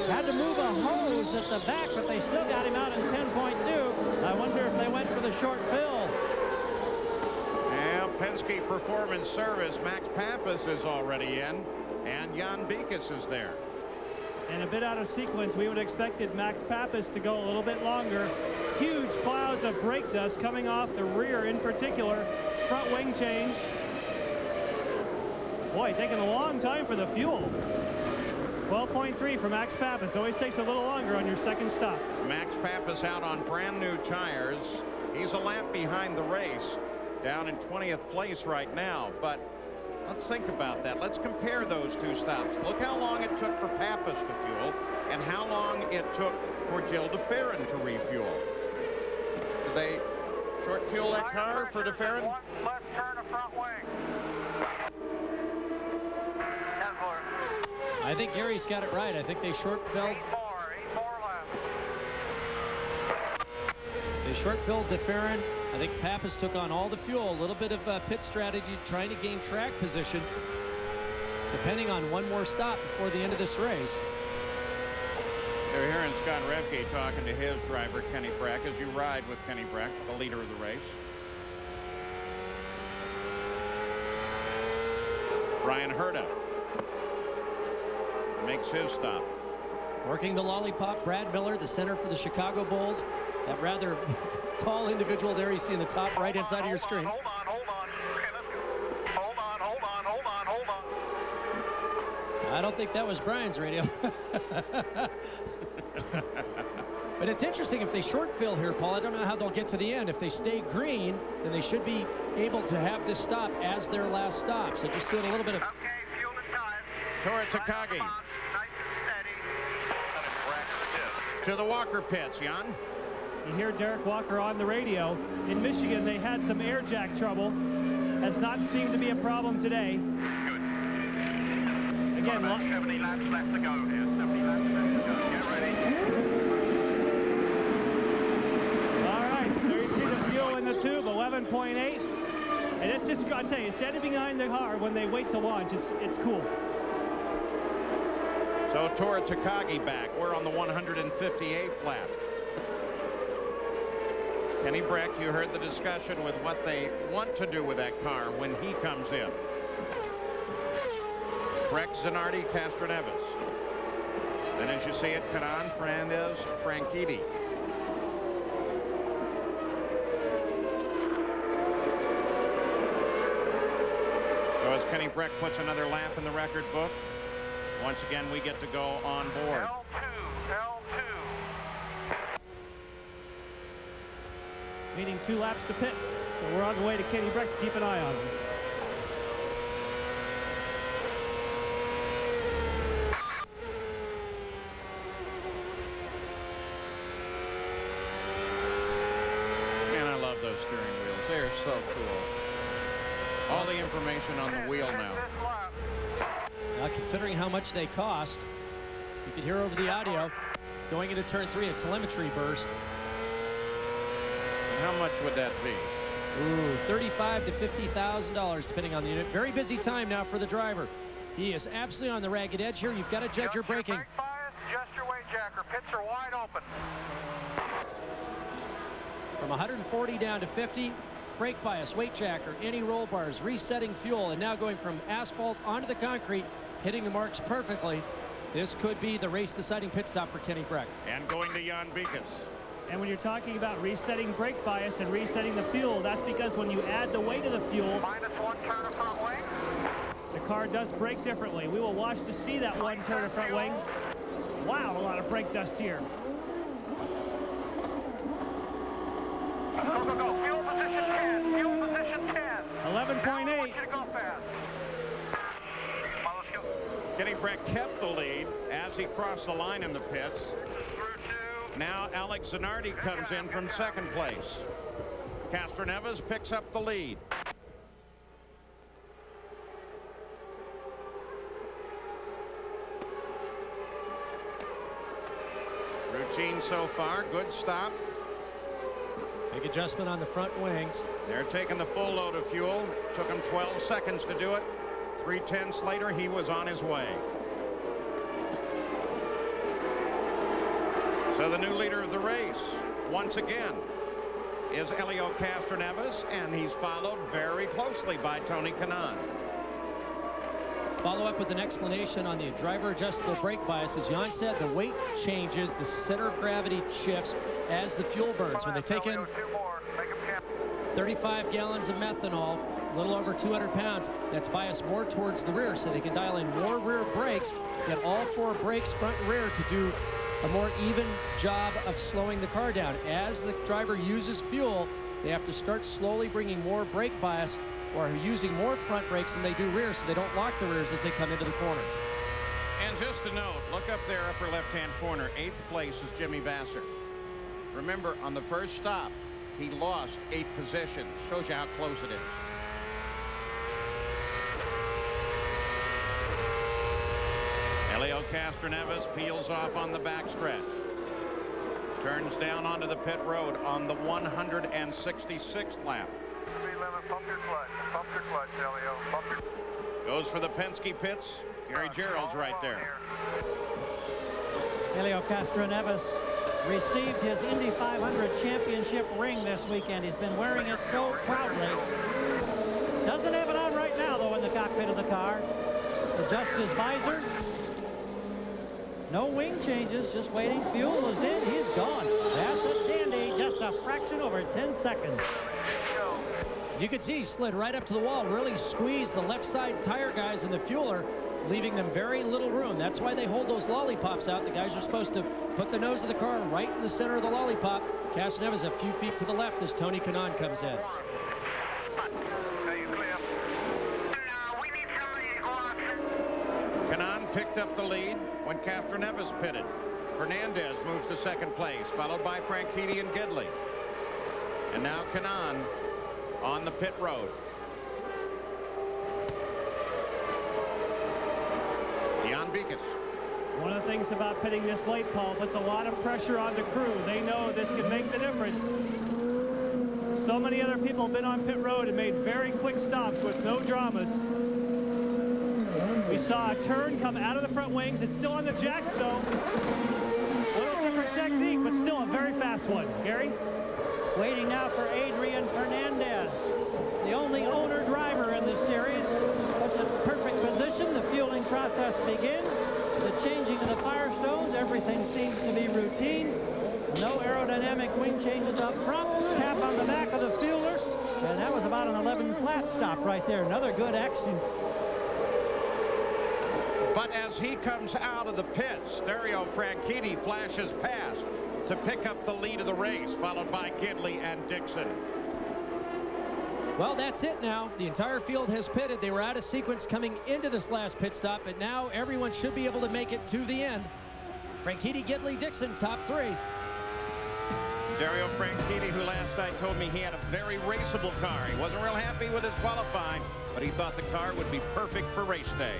Had to move a hose at the back, but they still got him out in 10.2. I wonder if they went for the short fill. Well, Penske Performance Service, Max Pappas is already in, and Jan Beekes is there. And a bit out of sequence, we would have expected Max Pappas to go a little bit longer. Huge clouds of brake dust coming off the rear in particular. Front wing change. Boy, taking a long time for the fuel. 12.3 for Max Pappas. Always takes a little longer on your second stop. Max Pappas out on brand new tires. He's a lap behind the race, down in 20th place right now. But let's think about that. Let's compare those 2 stops. Look how long it took for Pappas to fuel and how long it took for Gil de Ferran to refuel. Did they short fuel that car for de Ferran? One left turn of front wing. 10-4. I think Gary's got it right. I think they short filled. 8-4 left. They short filled de Ferran. I think Pappas took on all the fuel. A little bit of pit strategy, trying to gain track position, depending on one more stop before the end of this race. They're hearing Scott Revke talking to his driver, Kenny Brack, as you ride with Kenny Brack, the leader of the race. Brian Herta makes his stop. Working the lollipop, Brad Miller, the center for the Chicago Bulls. That rather tall individual there you see in the top right-hand side of your screen. Hold on. Okay, let's go. Hold on. I don't think that was Brian's radio. But it's interesting if they short fill here, Paul. I don't know how they'll get to the end. If they stay green, then they should be able to have this stop as their last stop. So just doing a little bit of... Okay, fuel and time. Tora Takagi. Nice and steady. To the Walker pits, Jan. You hear Derek Walker on the radio. In Michigan, they had some air jack trouble. Has not seemed to be a problem today. Good. Again, 70 laps left to go here. 70 laps left to go. Get ready. all right, there you see the fuel in the tube, 11.8. And it's just, I'll tell you, standing behind the car when they wait to launch, it's cool. So Tora Takagi back. We're on the 158th lap. Kenny Brack, you heard the discussion with what they want to do with that car when he comes in. Breck, Zanardi, Castroneves. Then as you see it, Canan, Fernandez, Franchitti. So as Kenny Brack puts another lap in the record book, once again we get to go on board. L2. Meaning 2 laps to pit. So we're on the way to Kenny Brack to keep an eye on him. Man, I love those steering wheels. They're so cool. All the information on the wheel now. Considering how much they cost, you can hear over the audio going into turn 3 a telemetry burst. How much would that be? Ooh, $35,000 to $50,000 depending on the unit. Very busy time now for the driver. He is absolutely on the ragged edge here. You've got to judge your braking. Adjust your weight jacker. Pits are wide open. From 140 down to 50. Brake bias, weight jacker, any roll bars, resetting fuel, and now going from asphalt onto the concrete, hitting the marks perfectly. This could be the race deciding pit stop for Kenny Brack. And going to Jan Beekes. And when you're talking about resetting brake bias and resetting the fuel, that's because when you add the weight of the fuel, -1 turn of front wing. the car does brake differently. We will watch to see that 1 turn of front wing. Wow, a lot of brake dust here. Go. Fuel position 10. Fuel position 10. 11.8. I want you to go fast. Come on, let's go. Kenny Brack kept the lead as he crossed the line in the pits. Through 2. Now Alex Zanardi comes in from second place. Castroneves picks up the lead. Routine so far. Good stop. Big adjustment on the front wings. They're taking the full load of fuel. Took him 12 seconds to do it. 3/10 later, he was on his way. So the new leader of the race, once again, is Helio Castroneves, and he's followed very closely by Tony Kanaan. Follow up with an explanation on the driver adjustable brake bias. As Jan said, the weight changes, the center of gravity shifts as the fuel burns. When they take in 35 gallons of methanol, a little over 200 pounds, that's biased more towards the rear, so they can dial in more rear brakes, get all 4 brakes front and rear to do a more even job of slowing the car down. As the driver uses fuel, they have to start slowly bringing more brake bias, or using more front brakes than they do rear, so they don't lock the rears as they come into the corner. And just a note, look up there, upper left-hand corner. 8th place is Jimmy Vasser. Remember, on the first stop, he lost 8 positions. Shows you how close it is. Helio Castroneves peels off on the backstretch. Turns down onto the pit road on the 166th lap. Pump your clutch, Helio. Pump your... Goes for the Penske pits. Gary Gerold's right there. Helio Castroneves received his Indy 500 championship ring this weekend. He's been wearing it so proudly. Doesn't have it on right now, though, in the cockpit of the car. Adjusts his visor. No wing changes, just waiting. Fuel is in. He's gone. That's a dandy. Just a fraction over 10 seconds. You can see he slid right up to the wall, really squeezed the left side tire guys in the fueler, leaving them very little room. That's why they hold those lollipops out. The guys are supposed to put the nose of the car right in the center of the lollipop. Castroneves a few feet to the left as Tony Kanaan comes in. Kanaan picked up the lead when Castroneves pitted. Fernandez moves to second place, followed by Franchitti and Gidley. And now Kanaan on the pit road. Jan Beekes. One of the things about pitting this late, Paul, puts a lot of pressure on the crew. They know this can make the difference. So many other people have been on pit road and made very quick stops with no dramas. We saw a turn come out of the front wings. It's still on the jacks, though. A little different technique, but still a very fast one. Gary? Waiting now for Adrian Fernandez, the only owner driver in this series. Puts it in perfect position. The fueling process begins. The changing of the Firestones. Everything seems to be routine. No aerodynamic wing changes up front. Tap on the back of the fueler. And that was about an 11 flat stop right there. Another good action. But as he comes out of the pits, Dario Franchitti flashes past to pick up the lead of the race, followed by Gidley and Dixon. Well, that's it now. The entire field has pitted. They were out of sequence coming into this last pit stop, but now everyone should be able to make it to the end. Franchitti, Gidley, Dixon, top 3. Dario Franchitti, who last night told me he had a very raceable car. He wasn't real happy with his qualifying, but he thought the car would be perfect for race day.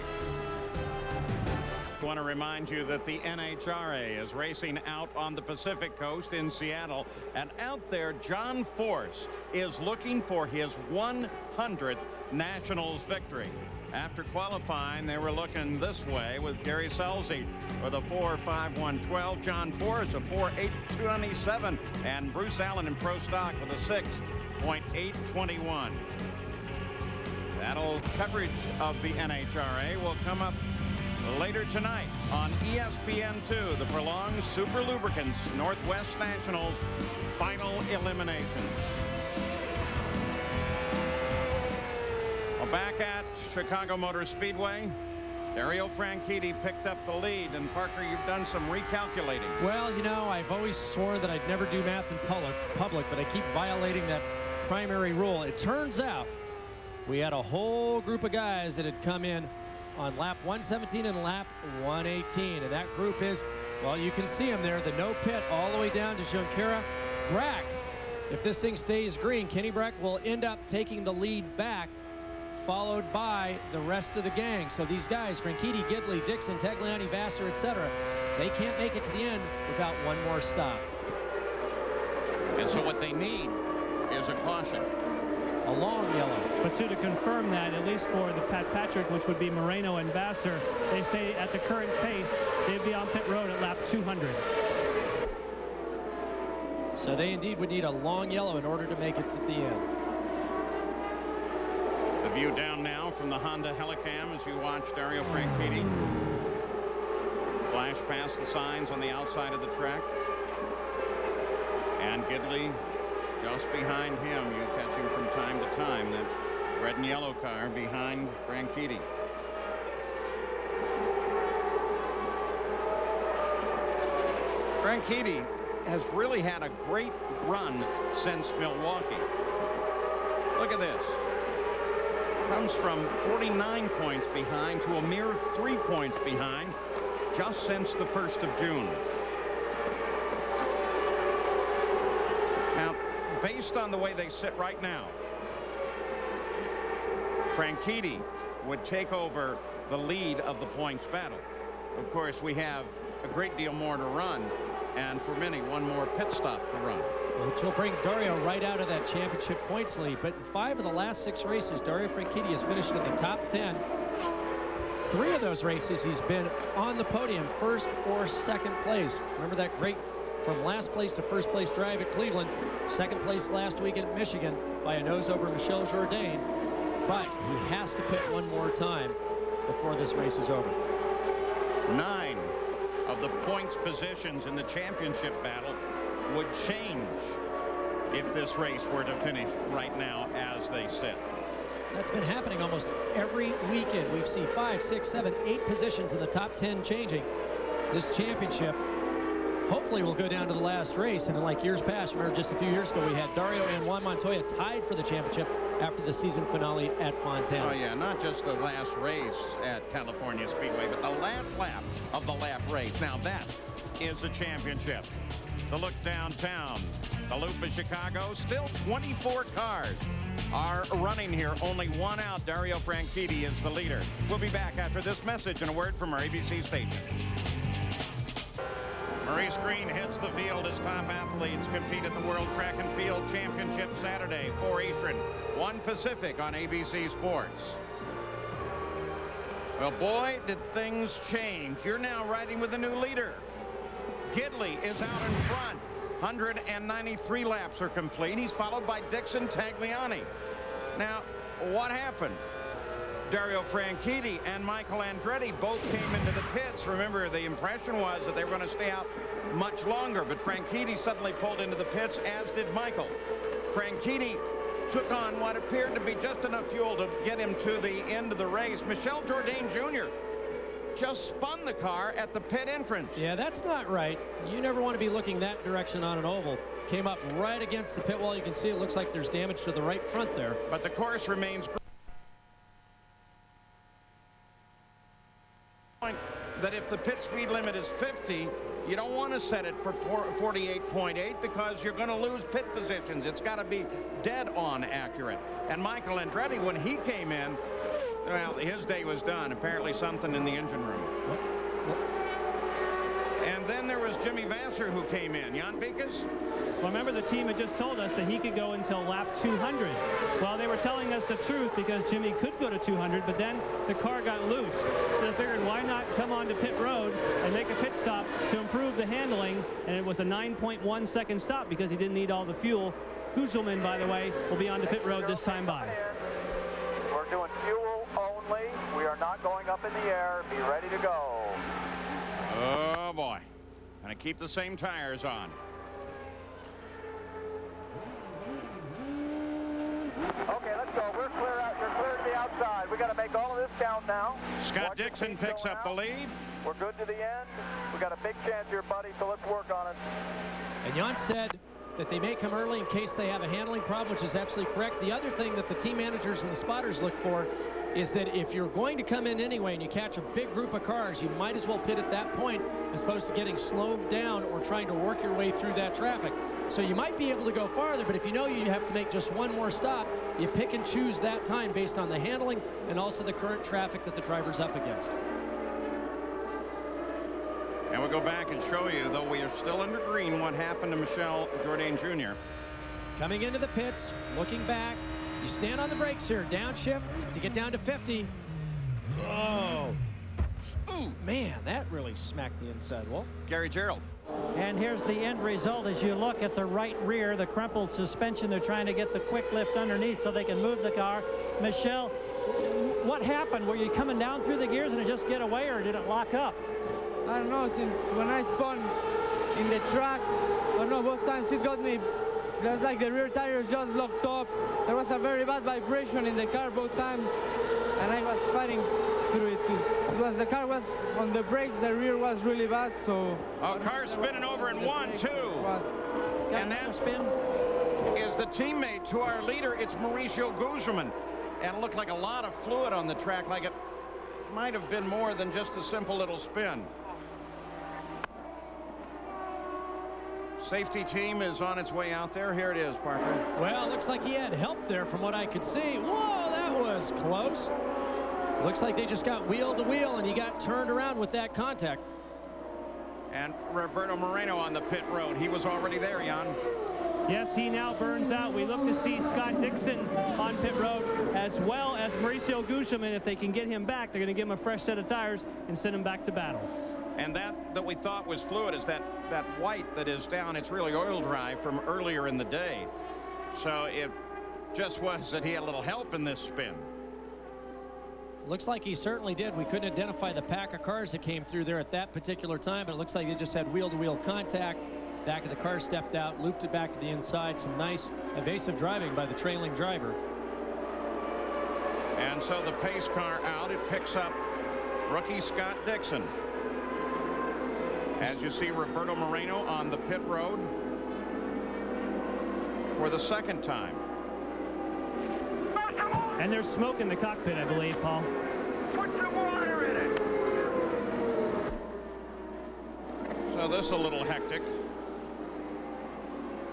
I want to remind you that the NHRA is racing out on the Pacific Coast in Seattle, and out there John Force is looking for his 100th Nationals victory. After qualifying, they were looking this way with Gary Scelzi for the 4.51.12, John Force a 4.8.27, and Bruce Allen in Pro Stock with a 6.821. That'll coverage of the NHRA will come up later tonight on ESPN2, the prolonged Super Lubricants Northwest Nationals final eliminations. Well, back at Chicago Motor Speedway, Dario Franchitti picked up the lead, and Parker, you've done some recalculating. Well, you know, I've always sworn that I'd never do math in public, but I keep violating that primary rule. It turns out we had a whole group of guys that had come in on lap 117 and lap 118, and that group is Well, you can see him there, the no pit all the way down to Junqueira. Brack, if this thing stays green, Kenny Brack will end up taking the lead back, followed by the rest of the gang. So these guys, Franchitti, Gidley, Dixon, Tagliani, Vassar, etc., they can't make it to the end without one more stop. And so what they need is a caution. A long yellow. But to confirm that, at least for the Pat Patrick, which would be Moreno and Vassar, they say at the current pace, they'd be on pit road at lap 200. So they indeed would need a long yellow in order to make it to the end. The view down now from the Honda Helicam as you watch Dario Franchitti flash past the signs on the outside of the track. And Gidley just behind him. You catch him from time to time. That red and yellow car behind Franchitti. Franchitti has really had a great run since Milwaukee. Look at this. Comes from 49 points behind to a mere 3 points behind just since the 1st of June. Now, based on the way they sit right now, Franchitti would take over the lead of the points battle. Of course, we have a great deal more to run, and for many, one more pit stop to run. Which will bring Dario right out of that championship points lead. But in 5 of the last 6 races, Dario Franchitti has finished in the top 10. 3 of those races, he's been on the podium, 1st or 2nd place. Remember that great from last place to 1st place drive at Cleveland, 2nd place last week at Michigan by a nose over Michel Jourdain. But he has to pit one more time before this race is over. 9 of the points positions in the championship battle would change if this race were to finish right now as they sit. That's been happening almost every weekend. We've seen 5, 6, 7, 8 positions in the top 10 changing. This championship hopefully will go down to the last race. And like years past, remember just a few years ago, we had Dario and Juan Montoya tied for the championship after the season finale at Fontana. Oh yeah, not just the last race at California Speedway, but the last lap of the lap race. Now that is a championship. The look downtown, the Loop of Chicago, still 24 cars are running here. Only one out. Dario Franchitti is the leader. We'll be back after this message and a word from our ABC station. Maurice Green hits the field as top athletes compete at the World Track and Field Championship Saturday, 4 Eastern, 1 Pacific on ABC Sports. Well, boy, did things change. You're now riding with a new leader. Gidley is out in front. 193 laps are complete. He's followed by Dixon Tagliani. Now, what happened? Dario Franchitti and Michael Andretti both came into the pits. Remember, the impression was that they were going to stay out much longer, but Franchitti suddenly pulled into the pits, as did Michael. Franchitti took on what appeared to be just enough fuel to get him to the end of the race. Michel Jourdain Jr. just spun the car at the pit entrance. Yeah, that's not right. You never want to be looking that direction on an oval. Came up right against the pit wall. You can see it looks like there's damage to the right front there. But the course remains that if the pit speed limit is 50, you don't want to set it for 48.8 because you're going to lose pit positions. It's got to be dead on accurate. And Michael Andretti, when he came in, well, his day was done. Apparently something in the engine room. And then there was Jimmy Vassar who came in. Jan Beekes? Well, remember, the team had just told us that he could go until lap 200. Well, they were telling us the truth because Jimmy could go to 200, but then the car got loose. So they figured, why not come on to pit road and make a pit stop to improve the handling? And it was a 9.1 second stop because he didn't need all the fuel. Kugelman, by the way, will be on to pit road this time by. We're doing fuel only. We are not going up in the air. Be ready to go. Oh, boy. Gonna keep the same tires on. Okay, let's go. We're clear out. You're clear to the outside. We got to make all of this count now. Scott Dixon picks up the lead. We're good to the end. We got a big chance here, buddy, so let's work on it. And Jan said that they may come early in case they have a handling problem, which is absolutely correct. The other thing that the team managers and the spotters look for is that if you're going to come in anyway and you catch a big group of cars, you might as well pit at that point as opposed to getting slowed down or trying to work your way through that traffic. So you might be able to go farther, but if you know you have to make just one more stop, you pick and choose that time based on the handling and also the current traffic that the driver's up against. And we'll go back and show you, though we are still under green, what happened to Michel Jourdain Jr. Coming into the pits, looking back. You stand on the brakes here, downshift to get down to 50. Oh. Ooh, man, that really smacked the inside wall. Gary Gerould. And here's the end result as you look at the right rear, the crumpled suspension. They're trying to get the quick lift underneath so they can move the car. Michel, what happened? Were you coming down through the gears and it just get away, or did it lock up? I don't know, since when I spun in the track, I don't know, both times it got me. Just like the rear tires just locked up. There was a very bad vibration in the car both times, and I was fighting through it too. It was, the car was on the brakes, the rear was really bad, so... Oh, car's spinning over in 1, 2. And that spin is the teammate to our leader. It's Mauricio Guzman. And it looked like a lot of fluid on the track, like it might have been more than just a simple little spin. Safety team is on its way out there. Here it is, Parker. Well, looks like he had help there from what I could see. Whoa, that was close. Looks like they just got wheel to wheel and he got turned around with that contact. And Roberto Moreno on the pit road. He was already there, Jan. Yes, he now burns out. We look to see Scott Dixon on pit road, as well as Mauricio Guzman. If they can get him back, they're going to give him a fresh set of tires and send him back to battle. And that we thought was fluid is that white that is down. It's really oil dry from earlier in the day. So it just was that he had a little help in this spin. Looks like he certainly did. We couldn't identify the pack of cars that came through there at that particular time, but it looks like they just had wheel-to-wheel contact. Back of the car stepped out, looped it back to the inside. Some nice evasive driving by the trailing driver. And so the pace car out. It picks up rookie Scott Dixon. As you see Roberto Moreno on the pit road for the second time. And there's smoke in the cockpit, I believe, Paul. Put some water in it. So this is a little hectic,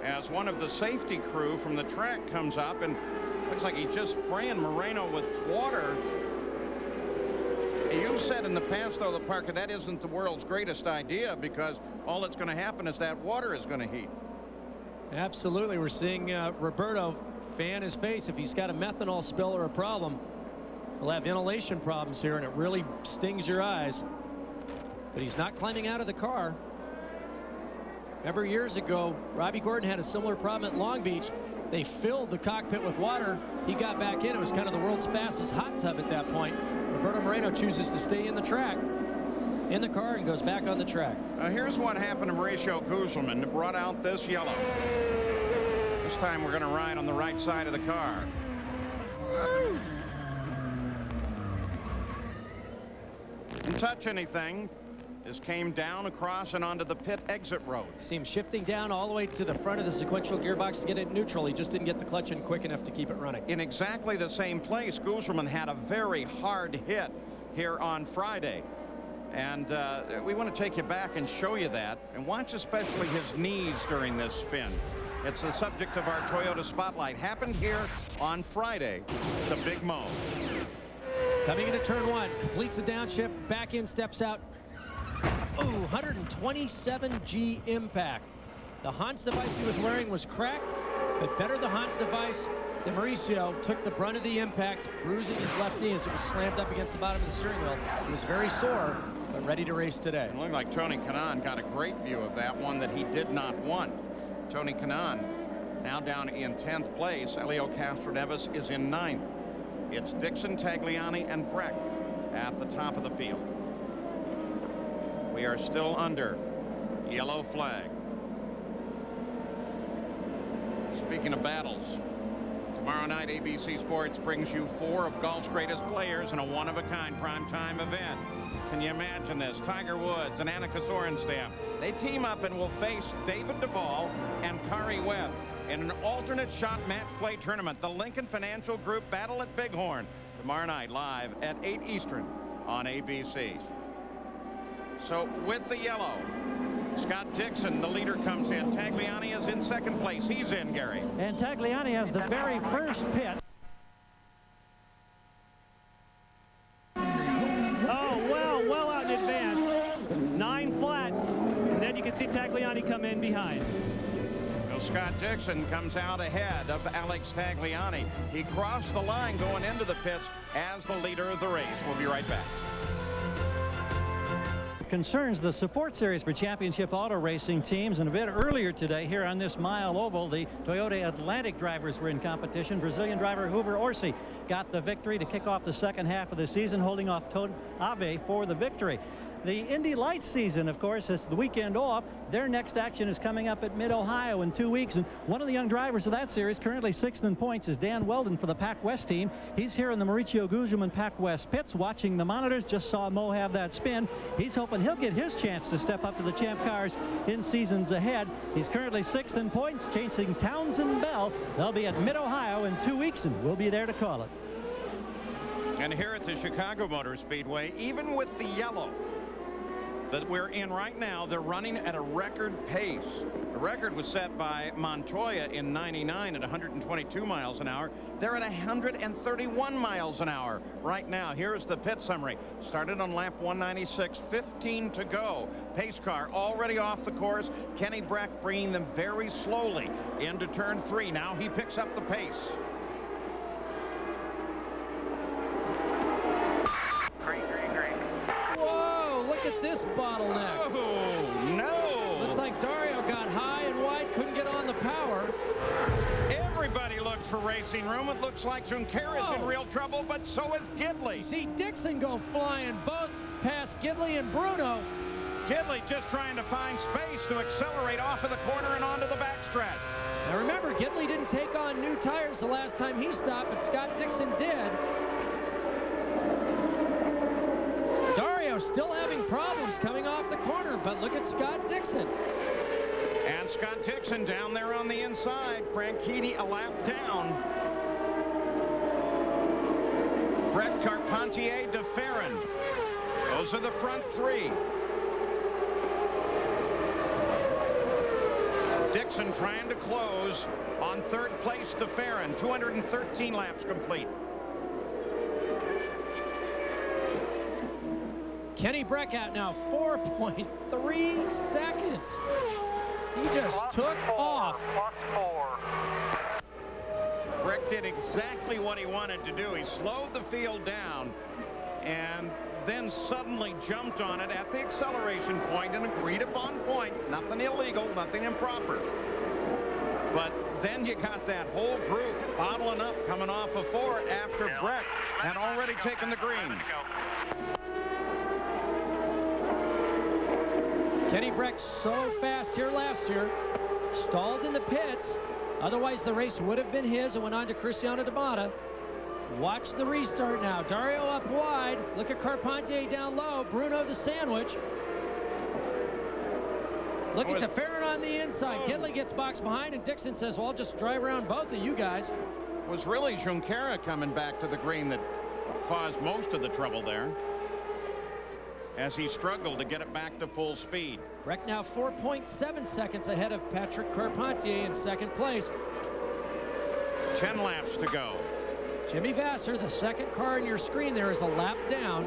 as one of the safety crew from the track comes up and looks like he just spraying Moreno with water. You said in the past, though, that Parker, that isn't the world's greatest idea, because all that's going to happen is that water is going to heat. Absolutely. We're seeing Roberto fan his face. If he's got a methanol spill or a problem, he'll have inhalation problems here, and it really stings your eyes. But he's not climbing out of the car. Remember years ago, Robbie Gordon had a similar problem at Long Beach. They filled the cockpit with water. He got back in. It was kind of the world's fastest hot tub at that point. Roberto Moreno chooses to stay in the car and goes back on the track. Here's what happened to Mauricio Guzman. Brought out this yellow. This time we're going to ride on the right side of the car. Didn't touch anything. This came down across and onto the pit exit road. See him shifting down all the way to the front of the sequential gearbox to get it neutral. He just didn't get the clutch in quick enough to keep it running. In exactly the same place, Guzman had a very hard hit here on Friday. And we want to take you back and show you that. And watch especially his knees during this spin. It's the subject of our Toyota Spotlight. Happened here on Friday, the Big Mo. Coming into turn one, completes the downshift, back in, steps out. Ooh, 127G impact. The Hans device he was wearing was cracked, but better the Hans device than Mauricio. Took the brunt of the impact, bruising his left knee as it was slammed up against the bottom of the steering wheel. He was very sore, but ready to race today. It looked like Tony Kanaan got a great view of that one that he did not want. Tony Kanaan now down in 10th place. Helio Castroneves is in 9th. It's Dixon, Tagliani, and Breck at the top of the field. We are still under yellow flag. Speaking of battles, tomorrow night ABC Sports brings you 4 of golf's greatest players in a one-of-a-kind primetime event. Can you imagine this? Tiger Woods and Annika Sorenstam. They team up and will face David Duval and Kari Webb in an alternate shot match play tournament. The Lincoln Financial Group Battle at Bighorn. tomorrow night live at 8 Eastern on ABC. So with the yellow, Scott Dixon, the leader, comes in. Tagliani is in second place. He's in, Gary. And Tagliani has the very first pit. Oh, well out in advance. 9 flat. And then you can see Tagliani come in behind. Well, Scott Dixon comes out ahead of Alex Tagliani. He crossed the line going into the pits as the leader of the race. We'll be right back. Concerns the support series for championship auto racing teams, and a bit earlier today here on this mile oval, the Toyota Atlantic drivers were in competition. Brazilian driver Hoover Orsi got the victory to kick off the second half of the season, holding off Todd Ave for the victory. The Indy Lights season, of course, is the weekend off. Their next action is coming up at Mid-Ohio in 2 weeks, and one of the young drivers of that series, currently 6th in points, is Dan Weldon for the Pac West team. He's here in the Mauricio Gugelmin Pac West pits watching the monitors. Just saw Mo have that spin. He's hoping he'll get his chance to step up to the champ cars in seasons ahead. He's currently 6th in points, chasing Townsend Bell. They'll be at Mid-Ohio in 2 weeks, and we'll be there to call it. And here at the Chicago Motor Speedway, even with the yellow that we're in right now, they're running at a record pace. The record was set by Montoya in '99 at 122 miles an hour. They're at 131 miles an hour right now. Here's the pit summary. Started on lap 196, 15 to go. Pace car already off the course. Kenny Brack bringing them very slowly into turn 3. Now he picks up the pace. Look at this bottleneck. Oh, no. Looks like Dario got high and wide, couldn't get on the power. Everybody looks for racing room. It looks like Junqueira's in real trouble, but so is Gidley. See Dixon go flying both past Gidley and Bruno. Gidley just trying to find space to accelerate off of the corner and onto the backstretch. Now remember, Gidley didn't take on new tires the last time he stopped, but Scott Dixon did. Dario still having problems coming off the corner, but look at Scott Dixon. And Scott Dixon down there on the inside. Franchitti a lap down. Fred Carpentier, de Ferran. Those are the front 3. Dixon trying to close on 3rd place, de Ferran. 213 laps complete. Kenny Brack out now, 4.3 seconds. He just took off. Brack did exactly what he wanted to do. He slowed the field down and then suddenly jumped on it at the acceleration point, an agreed upon point. Nothing illegal, nothing improper. But then you got that whole group bottling up coming off of 4 after Brack had already taken the green. Kenny Brack so fast here last year, stalled in the pits. Otherwise, the race would have been his and went on to Cristiano Dabada. Watch the restart now. Dario up wide. Look at Carpentier down low. Bruno the sandwich. Look at de Ferran on the inside. Gidley gets boxed behind, and Dixon says, well, I'll just drive around both of you guys. It was really Junqueira coming back to the green that caused most of the trouble there, as he struggled to get it back to full speed. Brack now 4.7 seconds ahead of Patrick Carpentier in 2nd place. 10 laps to go. Jimmy Vasser, the 2nd car on your screen there, is a lap down.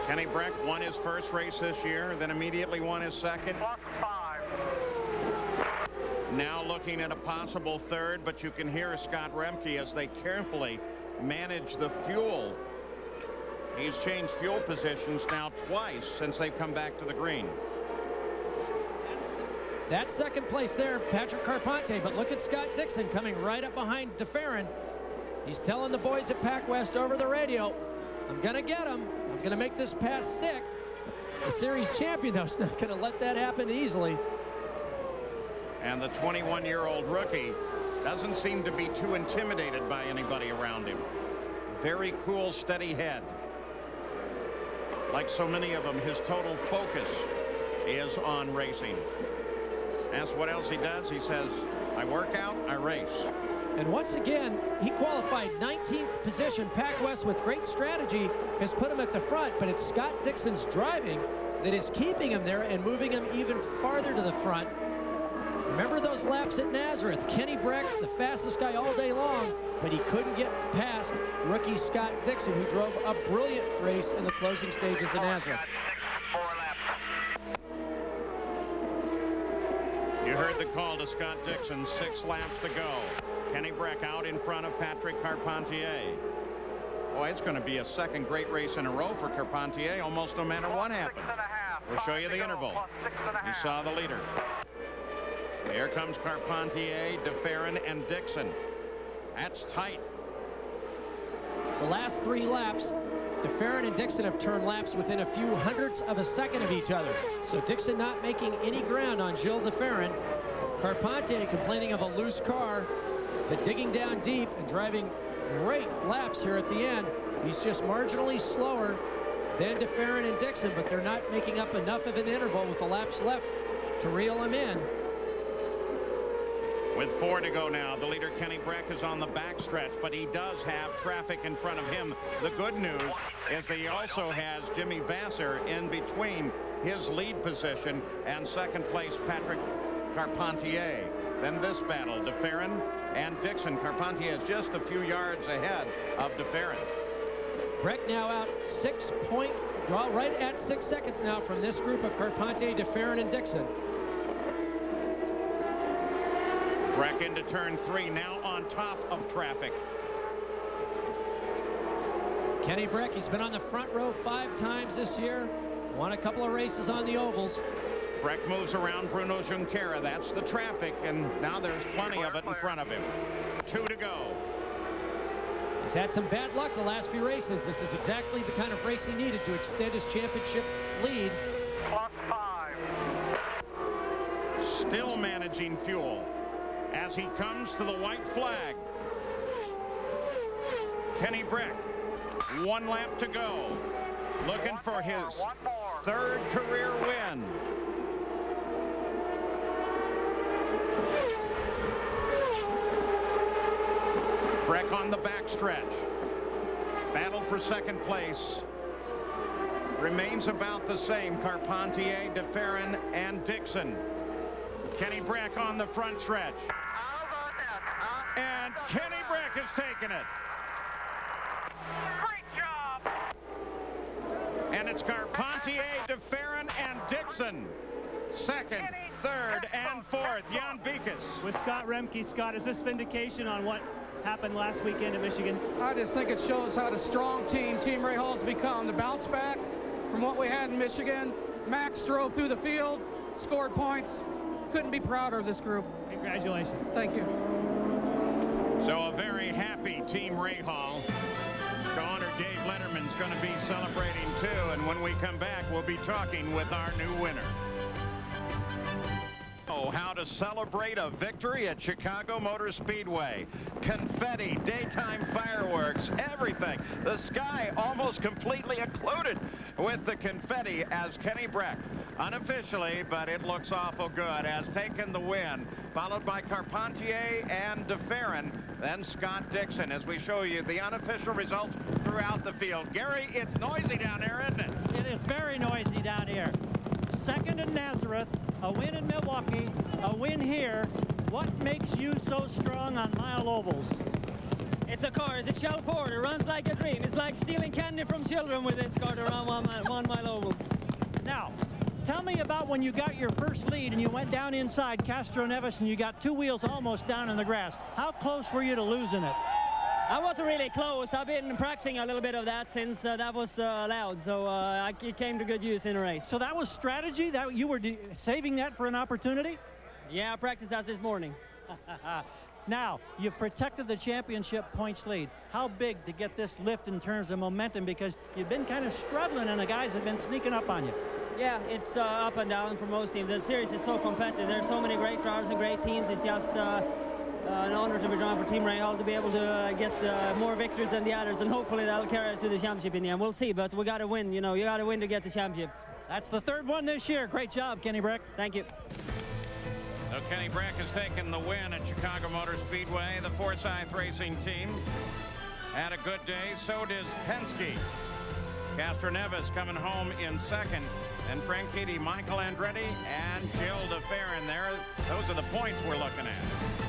Kenny Brack won his first race this year, then immediately won his second. Now looking at a possible third, but you can hear Scott Remke as they carefully manage the fuel. He's changed fuel positions now twice since they've come back to the green. That's 2nd place there, Patrick Carpentier, but look at Scott Dixon coming right up behind de Ferran. He's telling the boys at Pac West over the radio, I'm gonna get him. I'm gonna make this pass stick. The series champion, though, is not gonna let that happen easily. And the 21-year-old rookie doesn't seem to be too intimidated by anybody around him. Very cool, steady head. Like so many of them, his total focus is on racing. Ask what else he does. He says, I work out, I race. And once again, he qualified 19th position. Pac West, with great strategy, has put him at the front, but it's Scott Dixon's driving that is keeping him there and moving him even farther to the front. Remember those laps at Nazareth? Kenny Breck, the fastest guy all day long, but he couldn't get past rookie Scott Dixon, who drove a brilliant race in the closing stages of Nazareth. You heard the call to Scott Dixon, 6 laps to go. Kenny Breck out in front of Patrick Carpentier. Boy, it's going to be a second great race in a row for Carpentier, almost no matter what happens. We'll show you the interval. You saw the leader. Here comes Carpentier, DeFerrin, and Dixon. That's tight. The last 3 laps, DeFerrin and Dixon have turned laps within a few hundredths of a second of each other. So Dixon not making any ground on Gilles DeFerrin. Carpentier complaining of a loose car, but digging down deep and driving great laps here at the end. He's just marginally slower than DeFerrin and Dixon, but they're not making up enough of an interval with the laps left to reel him in. With 4 to go now, the leader Kenny Breck is on the backstretch, but he does have traffic in front of him. The good news is that he also has Jimmy Vasser in between his lead position and second place Patrick Carpentier. Then this battle, DeFerrin and Dixon. Carpentier is just a few yards ahead of DeFerrin. Breck now out right at 6 seconds now from this group of Carpentier, DeFerrin, and Dixon. Breck into turn 3, now on top of traffic. Kenny Breck, he's been on the front row 5 times this year, won a couple of races on the ovals. Breck moves around Bruno Junqueira. That's the traffic, and now there's plenty of it in front of him. 2 to go. He's had some bad luck the last few races. This is exactly the kind of race he needed to extend his championship lead. +5. Still managing fuel as he comes to the white flag. Kenny Breck, 1 lap to go, looking for his 3rd career win. Breck on the backstretch. Battle for second place remains about the same. Carpentier, DeFerrin, and Dixon. Kenny Breck on the front stretch. And Kenny Breck has taken it. Great job. And it's Carpentier, DeFerrin, and Dixon. 2nd, 3rd, and 4th. Jan Beekes. With Scott Remke. Scott, is this vindication on what happened last weekend in Michigan? I just think it shows how the strong team Team Rahal's become. The bounce back from what we had in Michigan. Max drove through the field, scored points. Couldn't be prouder of this group. Congratulations. Thank you. So a very happy Team Rahal. Owner Dave Letterman's going to be celebrating too, and when we come back, we'll be talking with our new winner. Oh, how to celebrate a victory at Chicago Motor Speedway. Confetti, daytime fireworks, everything. The sky almost completely occluded with the confetti as Kenny Breck, unofficially, but it looks awful good, has taken the win, followed by Carpentier and DeFerrin, then Scott Dixon, as we show you the unofficial results throughout the field. Gary, it's noisy down there, isn't it? It is very noisy down here. 2nd in Nazareth, a win in Milwaukee, a win here. What makes you so strong on mile ovals? It's a car. It's a shell forward. It runs like a dream. It's like stealing candy from children with this car around 1 mile ovals. Now, tell me about when you got your first lead and you went down inside Castro Neves and you got 2 wheels almost down in the grass. How close were you to losing it? I wasn't really close. I've been practicing a little bit of that since that was allowed, so it came to good use in a race. So that was strategy? That you were saving that for an opportunity? Yeah, I practiced that this morning. Now, you protected the championship points lead. How big to get this lift in terms of momentum, because you've been kind of struggling and the guys have been sneaking up on you. Yeah, it's up and down for most teams. The series is so competitive. There's so many great drivers and great teams. It's just an honor to be driving for Team Rahal, to be able to get more victories than the others, and hopefully that'll carry us to the championship in the end. We'll see, but we got to win. You know, you got to win to get the championship. That's the 3rd one this year. Great job, Kenny Breck. Thank you. So Kenny Brack has taken the win at Chicago Motor Speedway. The Forsyth Racing team had a good day. So does Penske. Castroneves coming home in second. And Franchitti, Michael Andretti, and Gilles de Ferran there. Those are the points we're looking at.